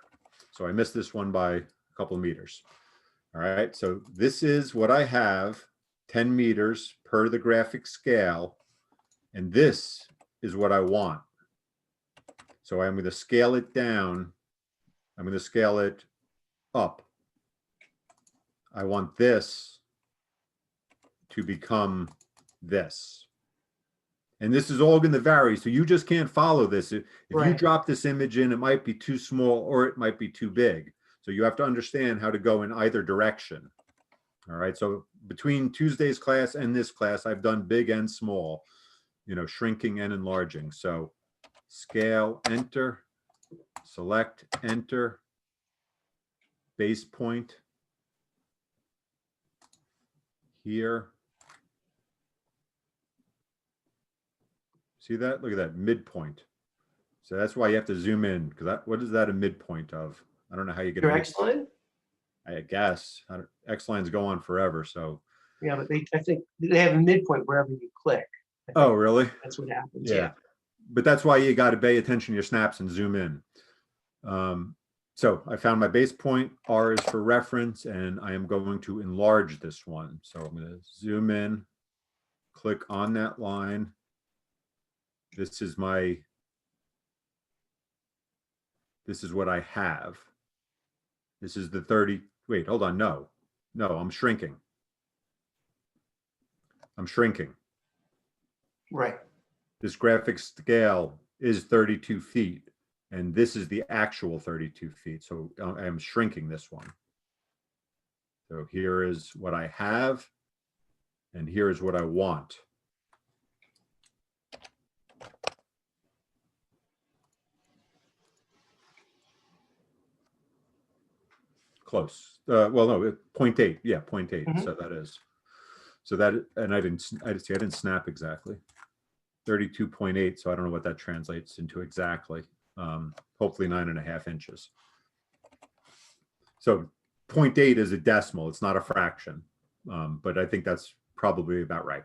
So I missed this one by a couple of meters. All right, so this is what I have, 10 meters per the graphic scale. And this is what I want. So I'm going to scale it down. I'm going to scale it up. I want this to become this. And this is all going to vary. So you just can't follow this. If you drop this image in, it might be too small or it might be too big. So you have to understand how to go in either direction. All right. So between Tuesday's class and this class, I've done big and small, you know, shrinking and enlarging. So scale, enter, select, enter, base point here. See that? Look at that midpoint. So that's why you have to zoom in, because what is that a midpoint of? I don't know how you get Your a X line? I guess X lines go on forever. So yeah, but I think they have a midpoint wherever you click. Oh, really? That's what happens. Yeah. But that's why you got to pay attention to your snaps and zoom in. So I found my base point. R is for reference, and I am going to enlarge this one. So I'm going to zoom in, click on that line. This is what I have. This is the 30. Wait, hold on. No, I'm shrinking. Right. This graphic scale is 32 feet, and this is the actual 32 feet. So I am shrinking this one. So here is what I have, and here is what I want. Close. Well, no, 0.8. Yeah, 0.8. Mhm. So that is. So that, and I didn't snap exactly. 32.8. So I don't know what that translates into exactly. Hopefully 9.5 inches. So 0.8 is a decimal. It's not a fraction. But I think that's probably about right.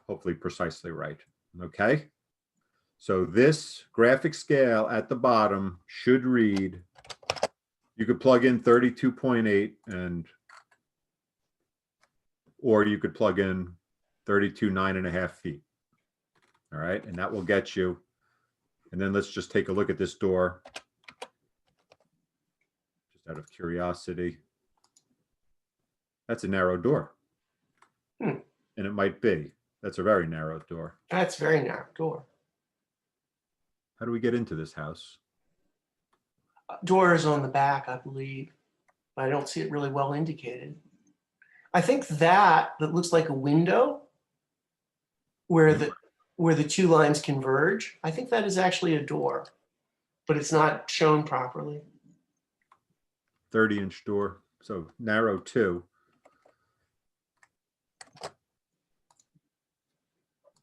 Hopefully precisely right. Okay. So this graphic scale at the bottom should read, you could plug in 32.8 or you could plug in 9.5 feet. All right. And that will get you. And then let's just take a look at this door. Just out of curiosity. That's a narrow door. And it might be. That's a very narrow door. That's a very narrow door. How do we get into this house? Door is on the back, I believe, but I don't see it really well indicated. I think that looks like a window where the two lines converge. I think that is actually a door, but it's not shown properly. 30-inch door, so narrow 2.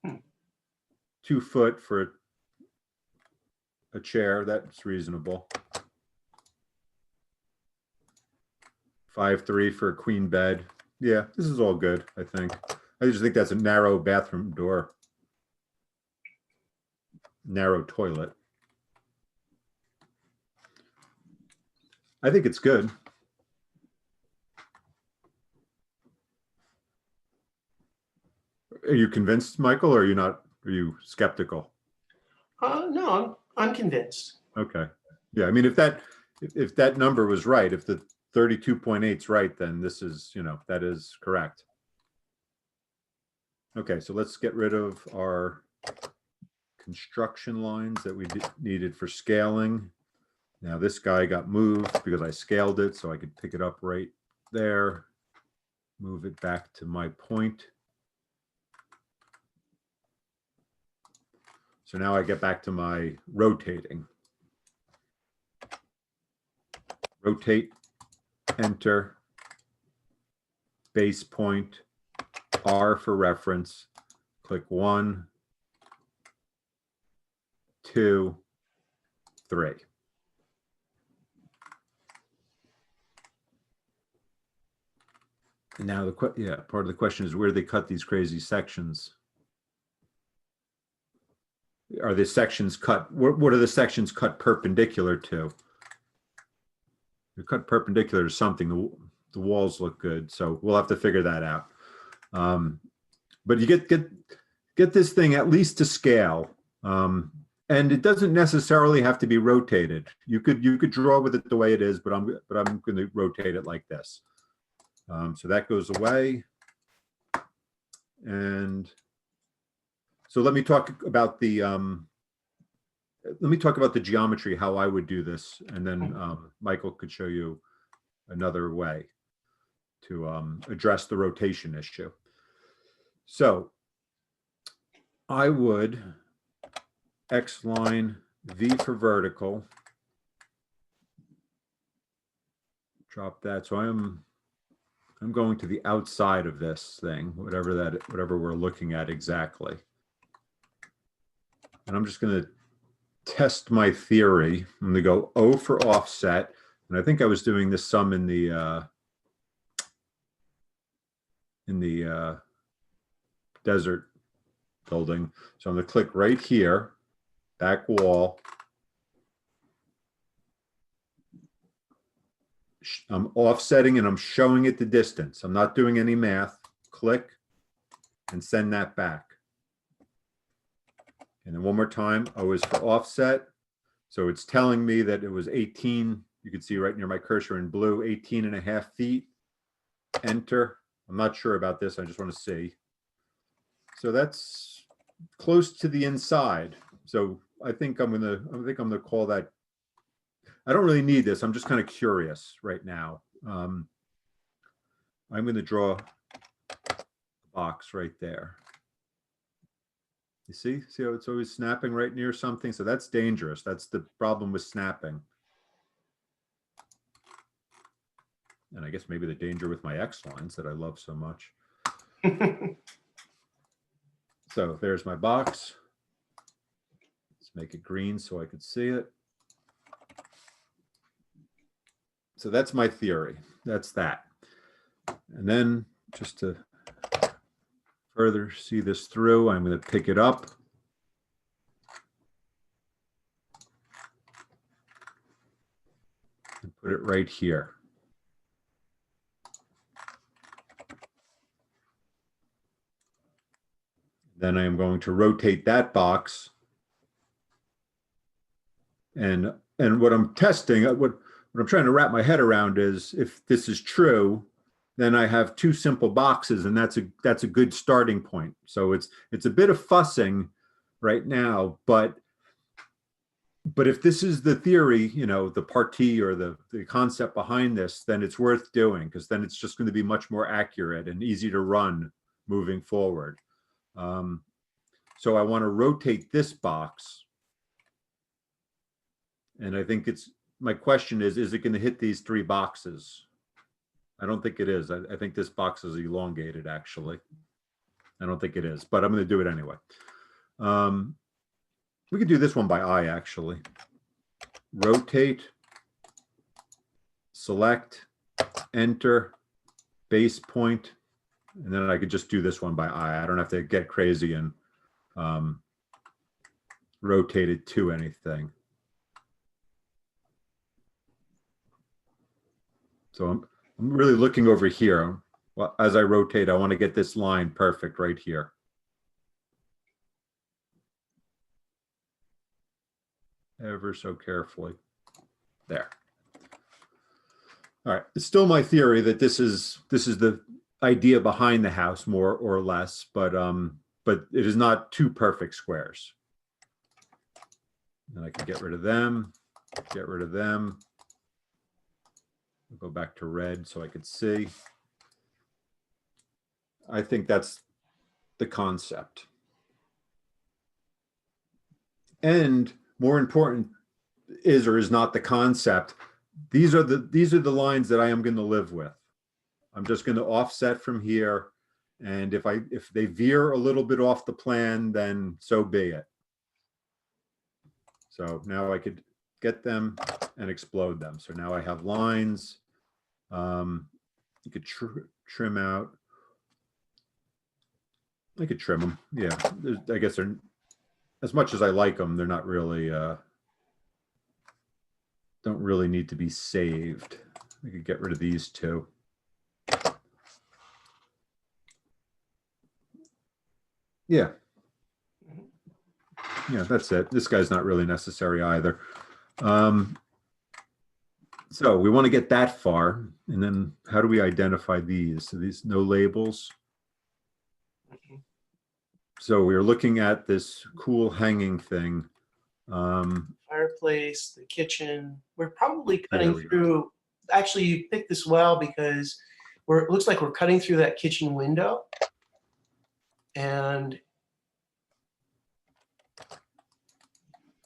Hmm. 2 foot for a chair, that's reasonable. 5'3" for a queen bed. Yeah, this is all good, I think. I just think that's a narrow bathroom door. Narrow toilet. I think it's good. Are you convinced, Michael, or are you not? Are you skeptical? No, I'm convinced. Okay. Yeah, I mean, if that number was right, if the 32.8 is right, then this is, that is correct. Okay, so let's get rid of our construction lines that we needed for scaling. Now this guy got moved because I scaled it, so I could pick it up right there, move it back to my point. So now I get back to my rotating. Rotate, enter, base point, R for reference, click 1, 2, 3. And now part of the question is where they cut these crazy sections. are the sections cut, what are the sections cut perpendicular to? They're cut perpendicular to something. The walls look good, so we'll have to figure that out. But you get this thing at least to scale, and it doesn't necessarily have to be rotated. You could draw with it the way it is, but I'm going to rotate it like this. So that goes away, and so let me talk about the geometry, how I would do this, and then Michael could show you another way to address the rotation issue. So I would X line V for vertical, drop that. So I'm going to the outside of this thing, whatever we're looking at exactly. And I'm just going to test my theory. I'm going to go O for offset. And I think I was doing this some in the desert building. So I'm going to click right here, back wall. I'm offsetting and I'm showing it the distance. I'm not doing any math. Click and send that back. And then one more time, O is for offset. So it's telling me that it was 18. You can see right near my cursor in blue, 18.5 feet. Enter. I'm not sure about this. I just want to see. So that's close to the inside. So I think I'm gonna call that. I don't really need this. I'm just kind of curious right now. I'm going to draw a box right there. You see how it's always snapping right near something? So that's dangerous. That's the problem with snapping. And I guess maybe the danger with my X lines that I love so much. So there's my box. Let's make it green so I could see it. So that's my theory. That's that. And then just to further see this through, I'm going to pick it up. And put it right here. Then I am going to rotate that box. And what I'm testing, what I'm trying to wrap my head around is, if this is true, then I have two simple boxes, and that's a good starting point. So it's a bit of fussing right now, but if this is the theory, you know, the partie or the concept behind this, then it's worth doing, because then it's just going to be much more accurate and easy to run moving forward. So I want to rotate this box, and I think my question is it going to hit these three boxes? I don't think it is. I think this box is elongated, actually. I don't think it is, but I'm going to do it anyway. We could do this one by eye, actually. Rotate, select, enter, base point, and then I could just do this one by eye. I don't have to get crazy and rotate it to anything. So I'm really looking over here. Well, as I rotate, I want to get this line perfect right here. Ever so carefully. There. All right. It's still my theory that this is the idea behind the house, more or less, but it is not two perfect squares. And I can get rid of them, get rid of them. Go back to red so I could see. I think that's the concept. And more important is or is not the concept. These are the lines that I am going to live with. I'm just going to offset from here, and if they veer a little bit off the plan, then so be it. So now I could get them and explode them. So now I have lines. You could trim out. I could trim them. Yeah, I guess as much as I like them, they're not really, don't really need to be saved. I could get rid of these two. Yeah. Yeah, that's it. This guy's not really necessary either. So we want to get that far. And then how do we identify these? So these no labels. So we're looking at this cool hanging thing. Fireplace, the kitchen. We're probably There cutting we go. through. Actually, you picked this well because it looks like we're cutting through that kitchen window. And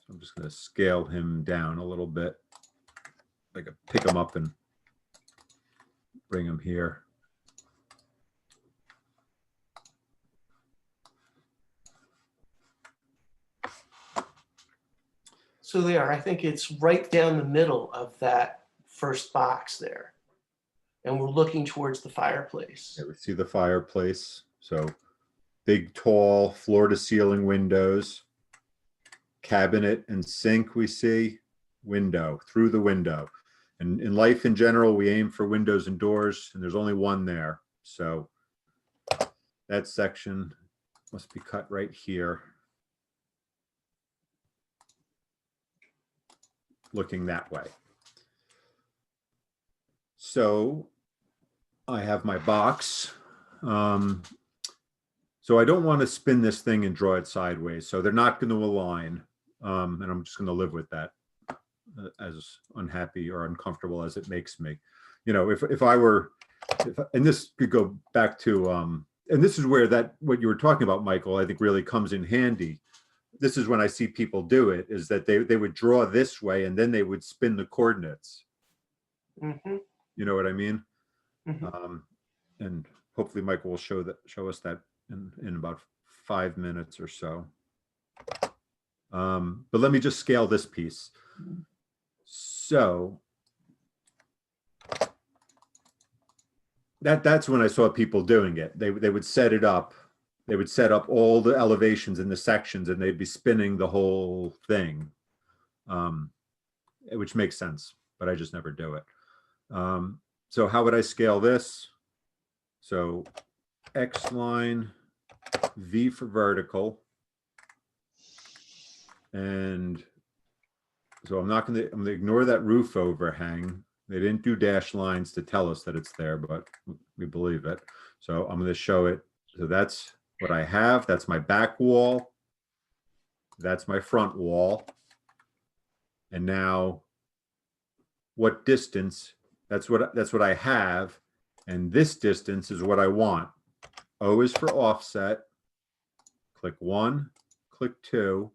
I'm just going to scale him down a little bit. I could pick him up and bring him here. so there, I think it's right down the middle of that first box there. And we're looking towards the fireplace. Yeah, we see the fireplace. So big, tall, floor to ceiling windows, cabinet and sink we see, window, through the window. And in life in general, we aim for windows and doors, and there's only one there. So that section must be cut right here. Looking that way. So I have my box. So I don't want to spin this thing and draw it sideways. So they're not going to align. And I'm just going to live with that, as unhappy or uncomfortable as it makes me. You know, if I were, and this could go back to, and this is where what you were talking about, Michael, I think really comes in handy. This is when I see people do it, is that they would draw this way and then they would spin the coordinates. Mm-hmm. You know what I mean? Mm-hmm. And hopefully Michael will show us that in about 5 minutes or so. But let me just scale this piece. So that's when I saw people doing it. They would set it up. They would set up all the elevations in the sections and they'd be spinning the whole thing, which makes sense, but I just never do it. So how would I scale this? So X line, V for vertical. And so I'm going to ignore that roof overhang. They didn't do dash lines to tell us that it's there, but we believe it. So I'm going to show it. So that's what I have. That's my back wall. That's my front wall. And now what distance? That's what I have. And this distance is what I want. O is for offset. Click 1, click 2,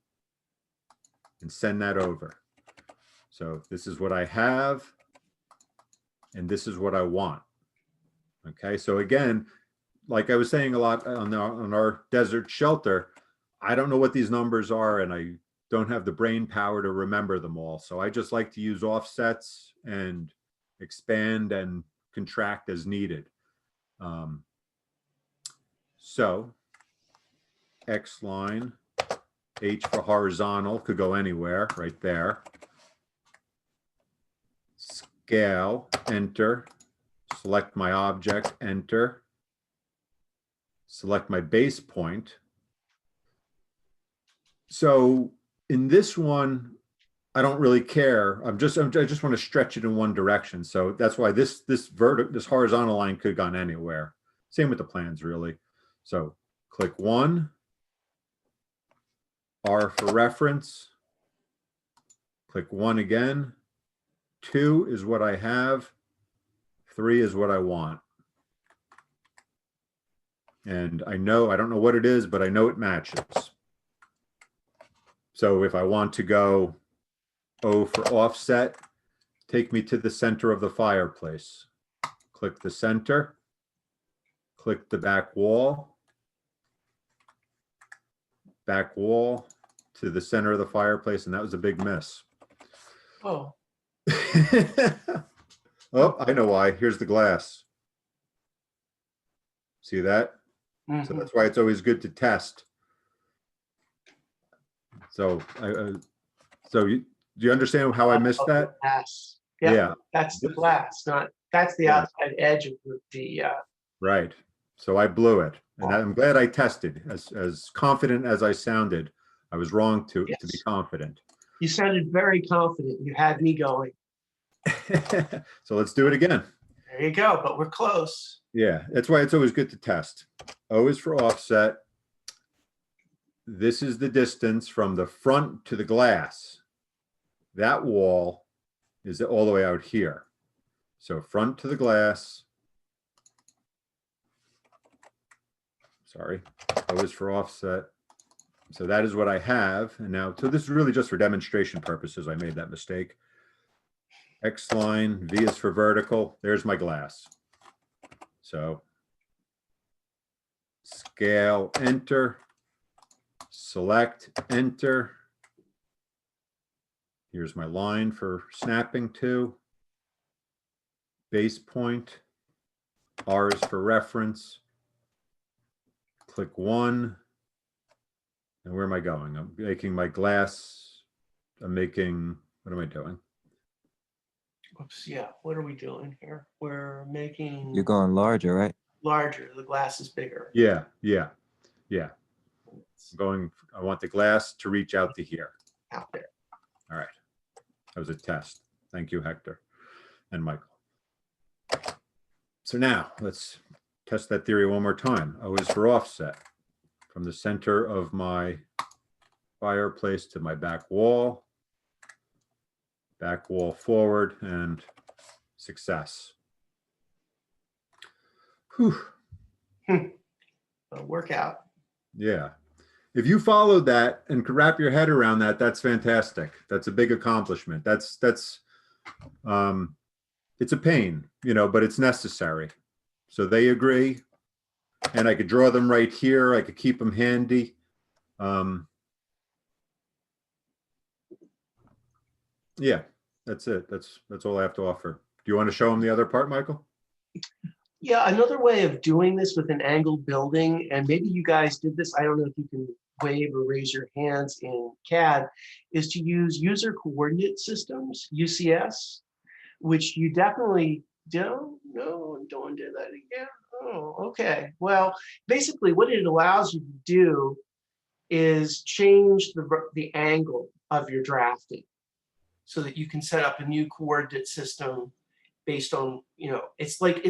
and send that over. So this is what I have, and this is what I want. Okay, so again, like I was saying a lot on our desert shelter, I don't know what these numbers are, and I don't have the brain power to remember them all. So I just like to use offsets and expand and contract as needed. So X line, H for horizontal, could go anywhere, right there. Scale, enter, select my object, enter, select my base point. So in this one, I don't really care. I just want to stretch it in one direction. So that's why this horizontal line could have gone anywhere. Same with the plans, really. So click 1, R for reference, click 1 again. 2 is what I have. 3 is what I want. And I don't know what it is, but I know it matches. So if I want to go O for offset, take me to the center of the fireplace. Click the center, click the back wall to the center of the fireplace, and that was a big miss. Oh. Oh, I know why. Here's the glass. See that? Mm-hmm. So that's why it's always good to test. So do you understand how I missed that? Glass. Yeah. That's the glass, that's the Yeah. outside edge of the Right. So I blew it, and I'm glad I tested. As confident as I sounded, I was wrong to be confident. You sounded very confident. You had me going. So let's do it again. There you go, but we're close. Yeah, that's why it's always good to test. O is for offset. This is the distance from the front to the glass. That wall is all the way out here. So front to the glass. Sorry, O is for offset. So that is what I have. And now, so this is really just for demonstration purposes. I made that mistake. X line, V is for vertical. There's my glass. So scale, enter, select, enter. Here's my line for snapping to. Base point, R is for reference. Click 1. And where am I going? I'm making my glass. I'm making, what am I doing? Oops, yeah, what are we doing here? We're making. You're going larger, right? Larger, the glass is bigger. Yeah. I want the glass to reach out to here. Out there. All right. That was a test. Thank you, Hector and Michael. So now let's test that theory one more time. O is for offset. From the center of my fireplace to my back wall forward, and success. Whew. A workout. Yeah. If you followed that and could wrap your head around that, that's fantastic. That's a big accomplishment. It's a pain, but it's necessary. So they agree. And I could draw them right here. I could keep them handy. Yeah, that's it. That's all I have to offer. Do you want to show them the other part, Michael? Yeah, another way of doing this with an angled building, and maybe you guys did this, I don't know if you can wave or raise your hands in CAD, is to use user coordinate systems, UCS, which you definitely don't do that again. Oh, okay. Well, basically what it allows you to do is change the angle of your drafting so that you can set up a new coordinate system based on, it's like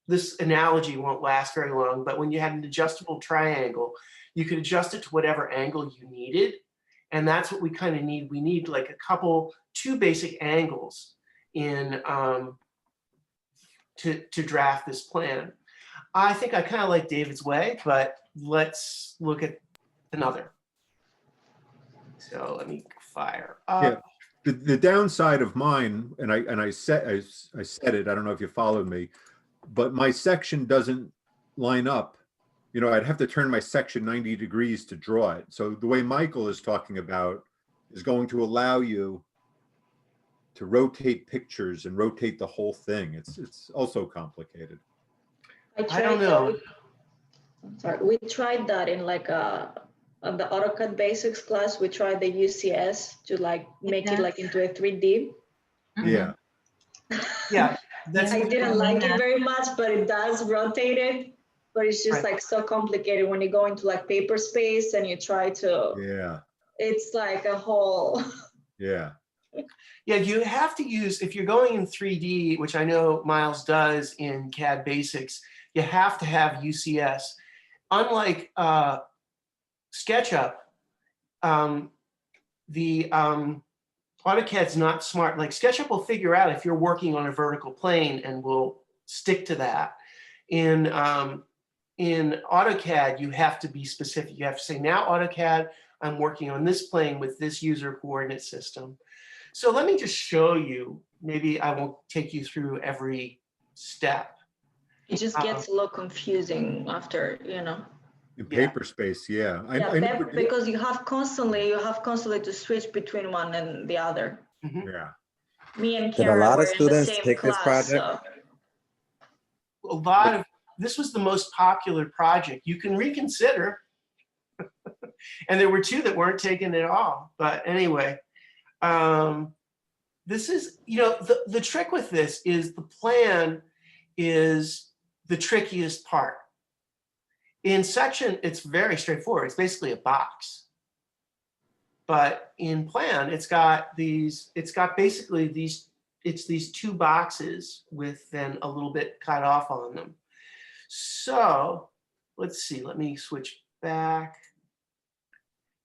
this analogy won't last very long, but when you had an adjustable triangle, you could adjust it to whatever angle you needed. And that's what we kind of need. We need like two basic angles in to draft this plan. I think I kind of like David's way, but let's look at another. So let me fire up. Yeah. The downside of mine, and I said it, I don't know if you followed me, but my section doesn't line up. I'd have to turn my section 90 degrees to draw it. So the way Michael is talking about is going to allow you to rotate pictures and rotate the whole thing. It's also complicated. I don't know. Sorry, we tried that in on the AutoCAD basics class. We tried the UCS to make it into a 3D. Yeah. Yeah. I didn't like it very much, but it does rotate it. But it's just so complicated when you go into paper space and you try to. Yeah. It's like a whole. Yeah. Yeah, you have to use, if you're going in 3D, which I know Miles does in CAD Basics, you have to have UCS. Unlike SketchUp, the AutoCAD's not smart. Like SketchUp will figure out if you're working on a vertical plane and will stick to that. In AutoCAD, you have to be specific. You have to say, now AutoCAD, I'm working on this plane with this user coordinate system. So let me just show you. Maybe I won't take you through every step. It just gets a little confusing after, In paper space, yeah. Because you have constantly to switch between one and the other. Mm-hmm. Yeah. Me and Did a Kara lot were of in the students same take this class. project? This was the most popular project. You can reconsider. And there were 2 that weren't taken at all. But anyway, this is, you know, the trick with this is the plan is the trickiest part. In section, it's very straightforward. It's basically a box. But in plan, it's got basically these 2 boxes with then a little bit cut off on them. So let's see, let me switch back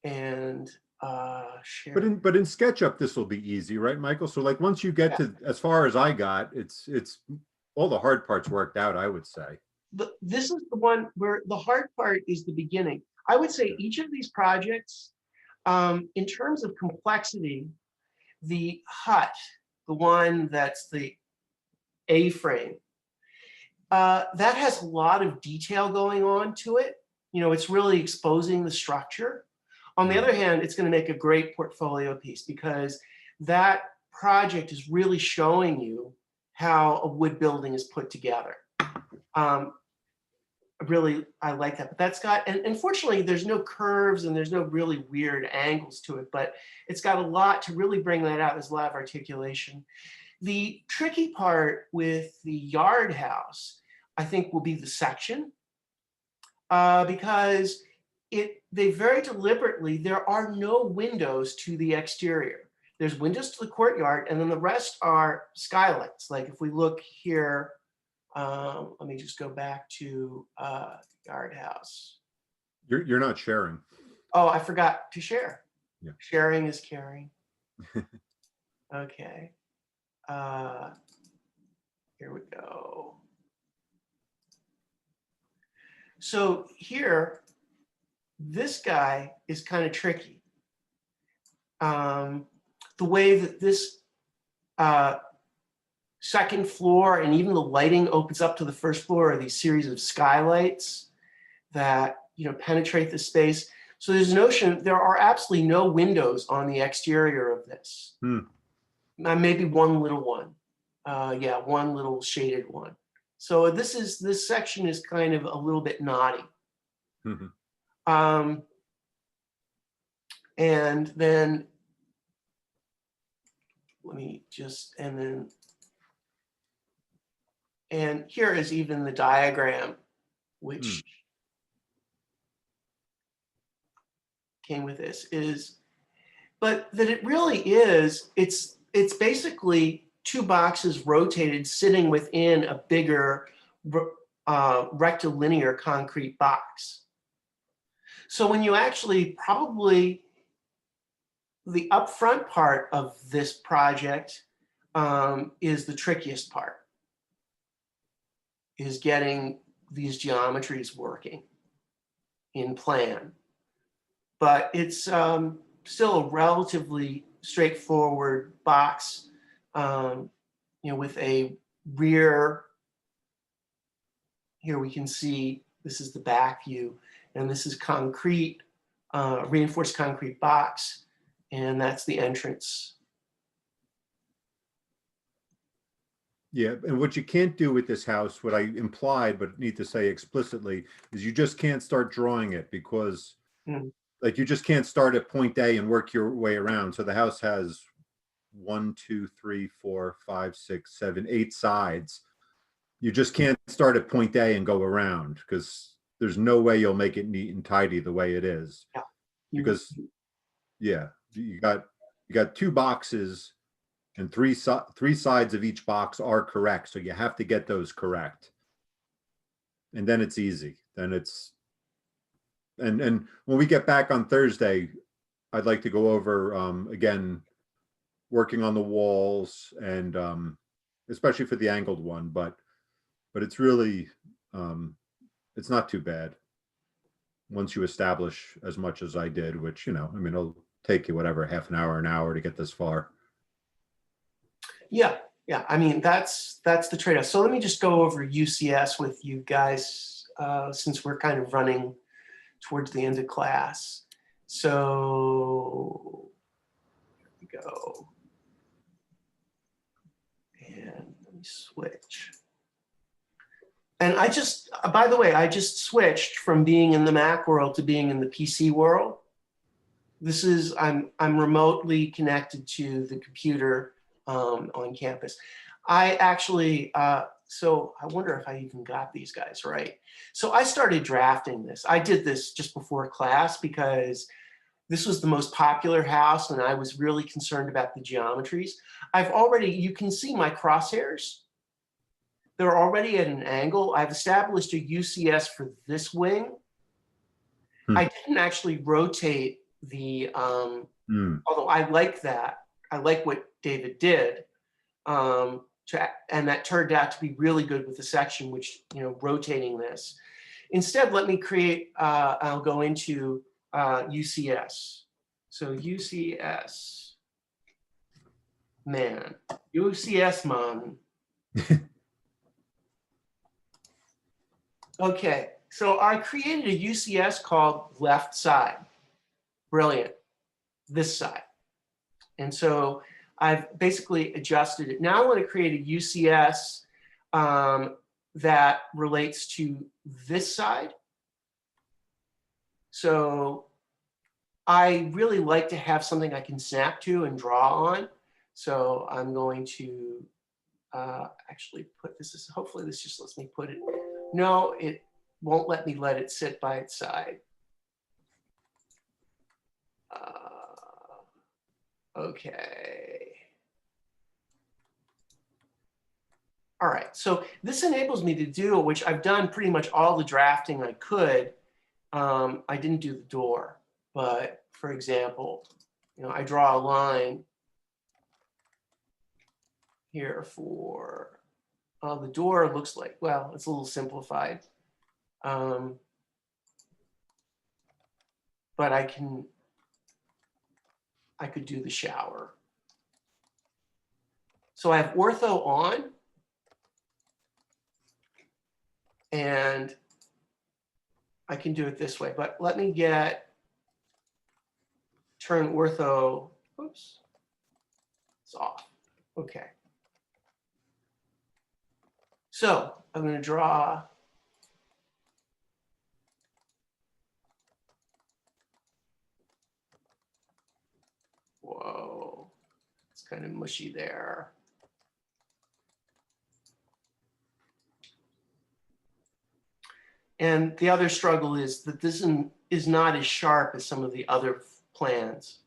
and share. But in SketchUp, this will be easy, right, Michael? So like once you get to as far as I got, it's all the hard parts worked out, I would say. This is the one where the hard part is the beginning. I would say each of these projects, in terms of complexity, the hut, the one that's the A-frame, that has a lot of detail going on to it. You know, it's really exposing the structure. On the other hand, it's going to make a great portfolio piece because that project is really showing you how a wood building is put together. I like that, but that's got, and unfortunately there's no curves and there's no really weird angles to it, but it's got a lot to really bring that out. There's a lot of articulation. The tricky part with the yard house, I think, will be the section, because they very deliberately, there are no windows to the exterior. There's windows to the courtyard, and then the rest are skylights. Like if we look here, let me just go back to yard house. You're not sharing. Oh, I forgot to share. Yeah. Sharing is caring. Okay. Here we go. So here, this guy is kind of tricky. The way that this second floor and even the lighting opens up to the first floor are these series of skylights that, you know, penetrate the space. So there's a notion, there are absolutely no windows on the exterior of this. Maybe one little one. Yeah, one little shaded one. So this section is kind of a little bit naughty. And then let me just, and here is even the diagram, which came with this, but that it really is, it's basically 2 boxes rotated sitting within a bigger rectilinear concrete box. So when you actually probably, the upfront part of this project is the trickiest part, is getting these geometries working in plan. But it's still a relatively straightforward box, you know, with a rear. Here we can see this is the back view, and this is concrete, reinforced concrete box, and that's the entrance. Yeah, and what you can't do with this house, what I implied but need to say explicitly, is you just can't start drawing it because like you just can't start at point A and work your way around. So the house has 1, 2, 3, 4, 5, 6, 7, 8 sides. You just can't start at point A and go around because there's no way you'll make it neat and tidy the way it is. Yeah. Because yeah, you got 2 boxes and 3 sides of each box are correct. So you have to get those correct. And then it's easy. Then it's, and when we get back on Thursday, I'd like to go over again, working on the walls and especially for the angled one, but it's really, it's not too bad once you establish as much as I did, which, you know, I mean, it'll take you whatever, half an hour to get this far. Yeah, I mean, that's the trade-off. So let me just go over UCS with you guys, since we're kind of running towards the end of class. So here we go. And let me switch. And I just, by the way, I just switched from being in the Mac world to being in the PC world. This is, I'm remotely connected to the computer on campus. I actually, so I wonder if I even got these guys right. So I started drafting this. I did this just before class because this was the most popular house and I was really concerned about the geometries. I've already, you can see my crosshairs. They're already at an angle. I've established a UCS for this wing. I didn't actually rotate the, although I like that. I like what David did. And that turned out to be really good with the section, which, you know, rotating this. Instead, let me create, I'll go into UCS. So UCS, man, UCS man. Okay, so I created a UCS called left side. Brilliant, this side. And so I've basically adjusted it. Now I want to create a UCS that relates to this side. So I really like to have something I can snap to and draw on. So I'm going to actually put this, hopefully this just lets me put it. No, it won't let me let it sit by its side. Okay. All right, so this enables me to do, which I've done pretty much all the drafting I could. I didn't do the door, but for example, you know, I draw a line here for, the door looks like, well, it's a little simplified. But I could do the shower. So I have ortho on, and I can do it this way, but let me turn ortho, oops, it's off, okay. So I'm gonna draw whoa, it's kind of mushy there. And the other struggle is that this is not as sharp as some of the other plans.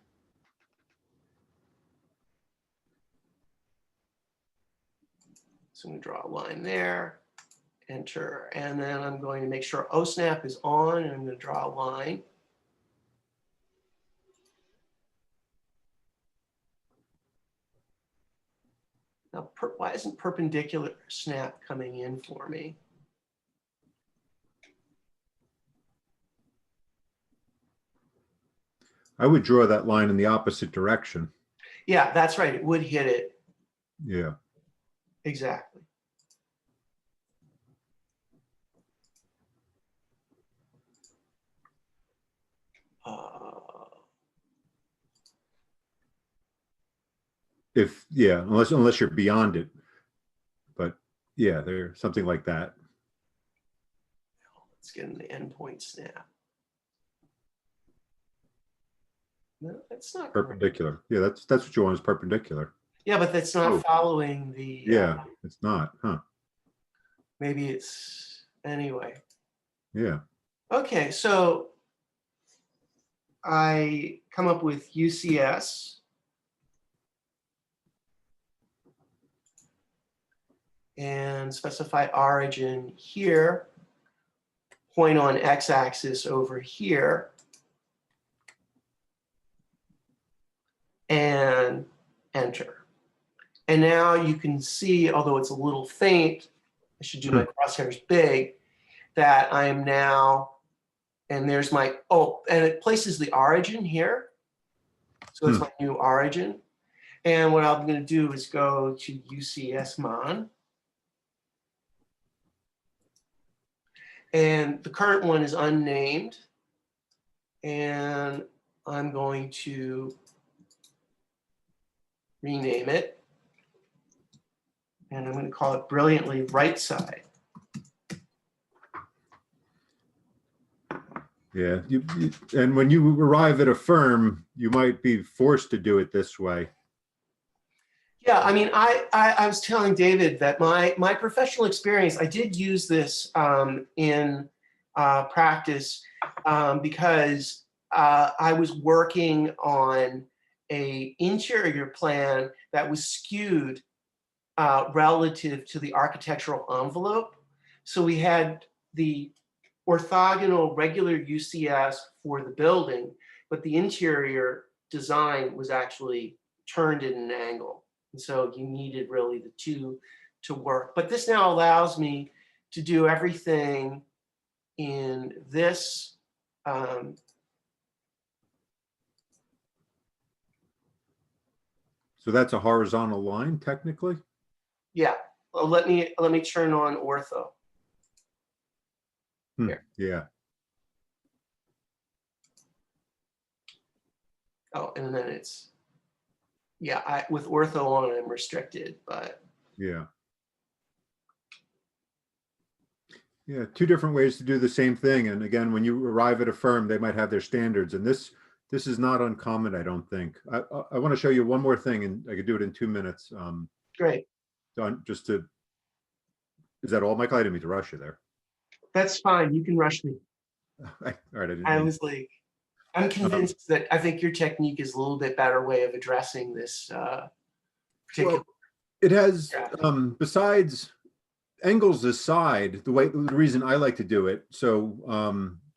So I'm going to draw a line there, enter, and then I'm going to make sure OSNAP is on, and I'm going to draw a line. Now, why isn't perpendicular snap coming in for me? I would draw that line in the opposite direction. Yeah, that's right. It would hit it. Yeah. Exactly. Yeah, unless you're beyond it. But yeah, there's something like that. Let's get in the endpoint snap. No, that's not perpendicular. Correct. Yeah, that's what you want is perpendicular. Yeah, but that's not following the. Yeah, it's not, huh? Maybe it's anyway. Yeah. Okay, so I come up with UCS. And specify origin here, point on x-axis over here, and enter. And now you can see, although it's a little faint, I should do my crosshairs big, that I am now, and there's my, oh, and it places the origin here. So it's my new origin. And what I'm going to do is go to UCS mon. And the current one is unnamed. And I'm going to rename it. And I'm going to call it brilliantly right side. Yeah, and when you arrive at a firm, you might be forced to do it this way. Yeah, I mean, I was telling David that my professional experience, I did use this in practice because I was working on a interior plan that was skewed relative to the architectural envelope. So we had the orthogonal regular UCS for the building, but the interior design was actually turned at an angle. And so you needed really the two to work. But this now allows me to do everything in this. So that's a horizontal line, technically? Yeah, well, let me turn on ortho. Yeah. Oh, and then it's, yeah, with ortho on, I'm restricted, but. Yeah. Yeah, two different ways to do the same thing. And again, when you arrive at a firm, they might have their standards. And this is not uncommon, I don't think. I want to show you one more thing, and I could do it in 2 minutes. Great. Just to, is that all, Michael? I didn't mean to rush you there. That's fine. You can rush me. All right. I was like, I'm convinced that I think your technique is a little bit better way of addressing this particular. Well, it has, besides angles aside, the reason I like to do it. So,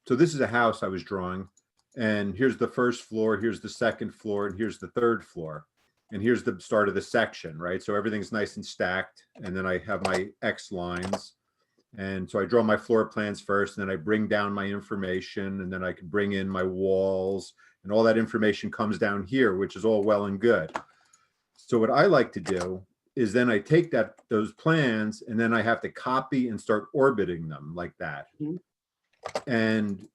so this is a house I was drawing, and here's the first floor, here's the second floor, and here's the third floor. And here's the start of the section, right? So everything's nice and stacked. And then I have my X lines. And so I draw my floor plans first, and then I bring down my information, and then I can bring in my walls, and all that information comes down here, which is all well and good. So what I like to do is then I take those plans, and then I have to copy and start orbiting them like that. And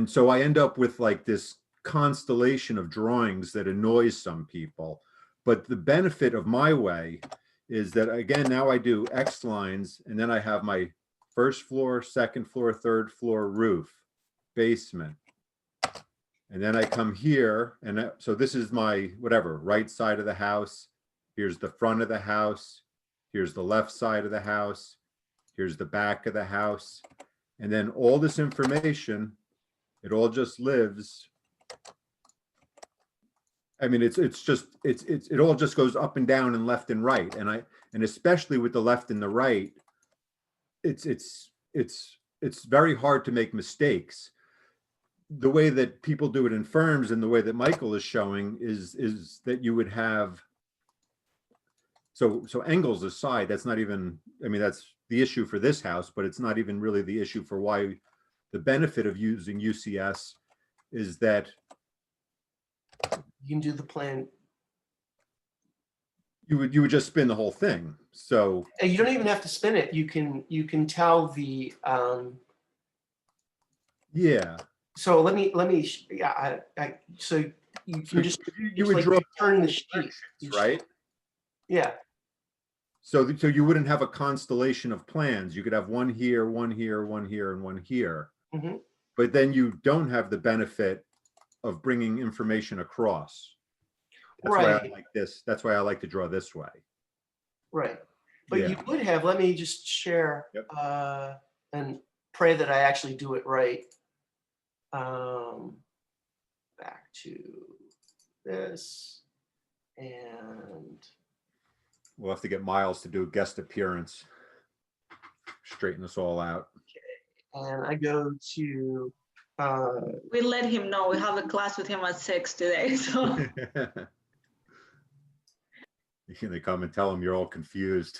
so I end up with like this constellation of drawings that annoys some people. But the benefit of my way is that, again, now I do X lines, and then I have my first floor, second floor, third floor, roof, basement. And then I come here, and so this is my, whatever, right side of the house. Here's the front of the house. Here's the left side of the house. Here's the back of the house. And then all this information, it all just lives. I mean, it all just goes up and down and left and right. And especially with the left and the right, it's very hard to make mistakes. The way that people do it in firms and the way that Michael is showing is that you would have, so angles aside, that's not even, I mean, that's the issue for this house, but it's not even really the issue for why the benefit of using UCS is that you can do the plan. You would just spin the whole thing. So And you don't even have to spin it. You can tell the yeah. So let me yeah, so you can just you would like draw turn the sheet, right? Yeah. So you wouldn't have a constellation of plans. You could have one here, one here, one here, and one here. Mm-hmm. But then you don't have the benefit of bringing information across. That's why I like this. That's why I like to draw this way. Right. But you would have, let me just share and pray that I actually do it right. Back to this, and we'll have to get Miles to do a guest appearance. Straighten this all out. Okay. And I go to we let him know we have a class with him at 6 today. So they come and tell him you're all confused.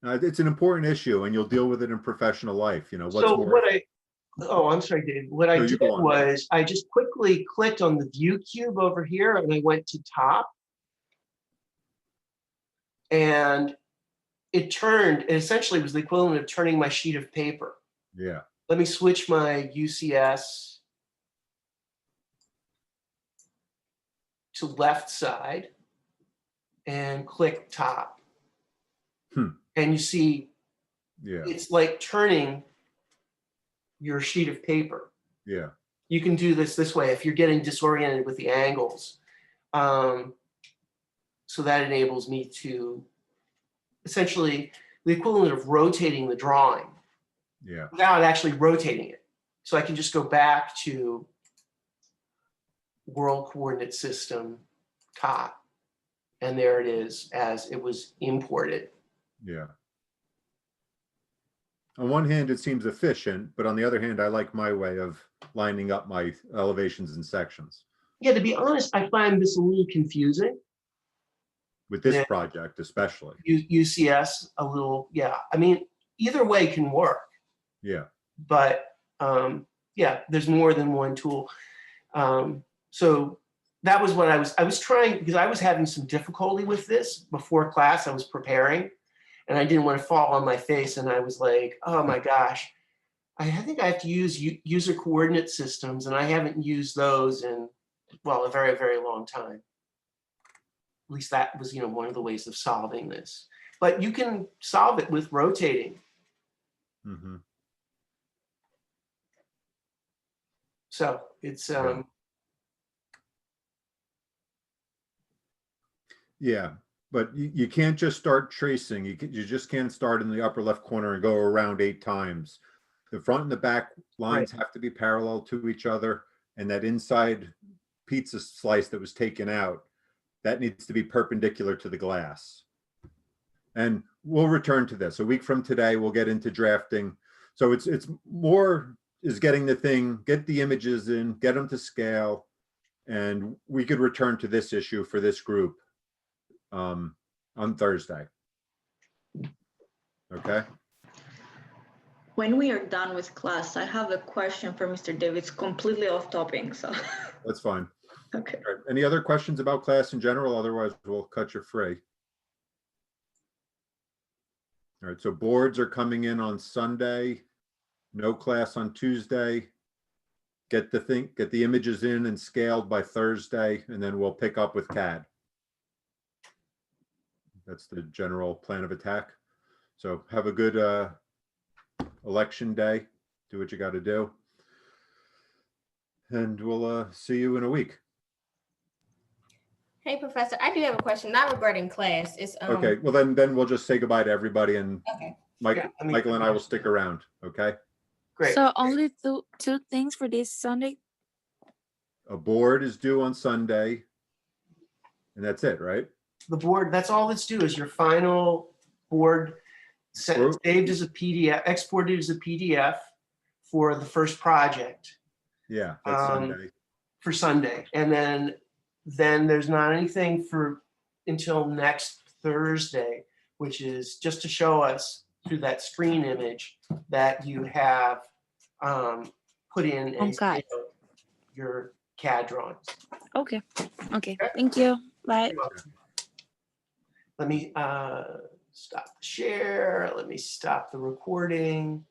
It's an important issue, and you'll deal with it in professional life. You know, what's so more... what I'm sorry, Dave. What I did was I just quickly clicked on the view cube over here, and I went to top, and it turned. It essentially was the equivalent of turning my sheet of paper. Yeah. Let me switch my UCS to left side and click top. And you see, it's like turning your sheet of paper. Yeah. You can do this way if you're getting disoriented with the angles. So that enables me to essentially the equivalent of rotating the drawing Yeah. without actually rotating it. So I can just go back to world coordinate system COT, and there it is as it was imported. Yeah. On one hand, it seems efficient, but on the other hand, I like my way of lining up my elevations and sections. Yeah, to be honest, I find this a little confusing. With this Yeah. project, especially. UCS a little, yeah. I mean, either way can work, Yeah. but yeah, there's more than one tool. So that was what I was trying, because I was having some difficulty with this before class. I was preparing and I didn't want to fall on my face. And I was like, oh my gosh, I think I have to use user coordinate systems, and I haven't used those in, well, a very, very long time. At least that was, one of the ways of solving this. But you can solve it with rotating. Mm-hmm. So it's yeah, but you can't just start tracing. You just can't start in the upper left corner and go around 8 times. The front and the back lines have to be parallel to each other, and that inside pizza slice that was taken out, that needs to be perpendicular to the glass. And we'll return to this. A week from today, we'll get into drafting. So it's more is getting the thing, get the images in, get them to scale, and we could return to this issue for this group on Thursday. Okay. When we are done with class, I have a question for Mr. David. It's completely off topic, so. That's fine. Okay. All right. Any other questions about class in general? Otherwise, we'll cut you free. All right. So boards are coming in on Sunday. No class on Tuesday. Get the images in and scaled by Thursday, and then we'll pick up with CAD. That's the general plan of attack. So have a good election day. Do what you got to do. And we'll see you in a week. Hey, Professor, I do have a question, not regarding class. It's Okay, well then we'll just say goodbye to everybody, and okay. Michael and I will stick around. Okay. great. So only two things for this Sunday? A board is due on Sunday, and that's it, right? The board, that's all that's due is your final board saved as a PDF, exported as a PDF for the first project. Yeah, that's Sunday. For Sunday. And then there's not anything until next Thursday, which is just to show us through that screen image that you have put in your CAD drawings. Okay. Thank you. Bye. Let me stop the share. Let me stop the recording.